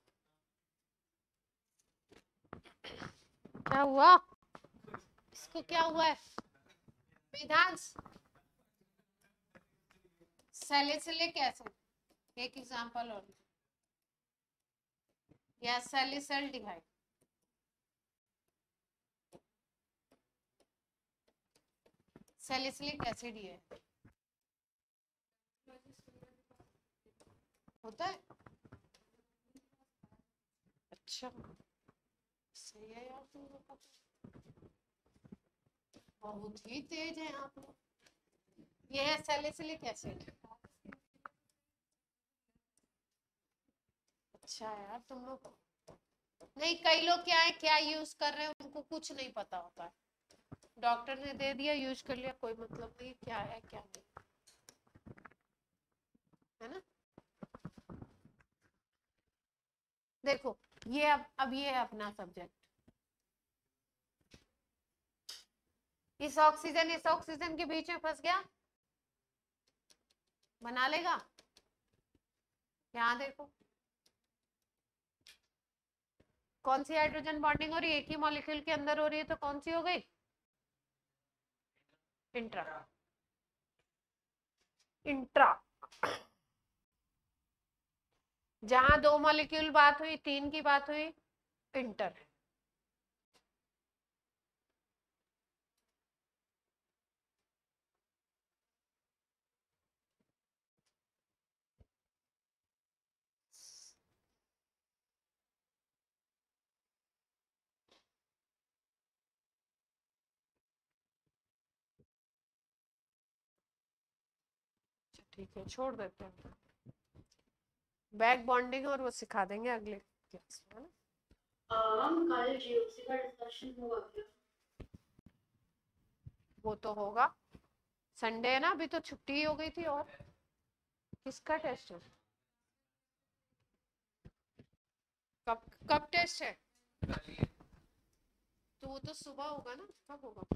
क्या हुआ इसको, क्या हुआ है? वेदांश, सैलिसिलिक एसिड, एक एग्जांपल और, या सैलिसल्डिहाइड, सैलिसिलिक एसिड ये होता है। अच्छा सही है यार, तुम लोग का बहुत ही तेज है आप लोग। ये है सैलिसिलिक एसिड। अच्छा यार तुम लोग, नहीं कई लोग क्या है, क्या यूज कर रहे हैं उनको कुछ नहीं पता होता है, डॉक्टर ने दे दिया यूज कर लिया, कोई मतलब नहीं क्या है क्या नहीं, है ना। देखो ये अब ये है अपना सब्जेक्ट, इस ऑक्सीजन के बीच में फंस गया, बना लेगा? यहाँ देखो कौन सी हाइड्रोजन बॉन्डिंग हो रही है, एक ही मॉलिक्यूल के अंदर हो रही है, तो कौन सी हो गई? इंट्रा। इंट्रा जहां 2 मॉलिक्यूल बात हुई, 3 की बात हुई, इंटर। ठीक है, छोड़ देते हैं बैक बॉन्डिंग, और वो सिखा देंगे अगले क्लास में, है ना? हम कल जीओसी का डिस्कशन हुआ क्या? वो तो होगा, संडे है ना, अभी तो छुट्टी हो गई थी। और किसका टेस्ट है? कब कब टेस्ट है? तो वो तो सुबह होगा ना, कब होगा?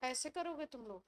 ऐसे करोगे तुम लोग?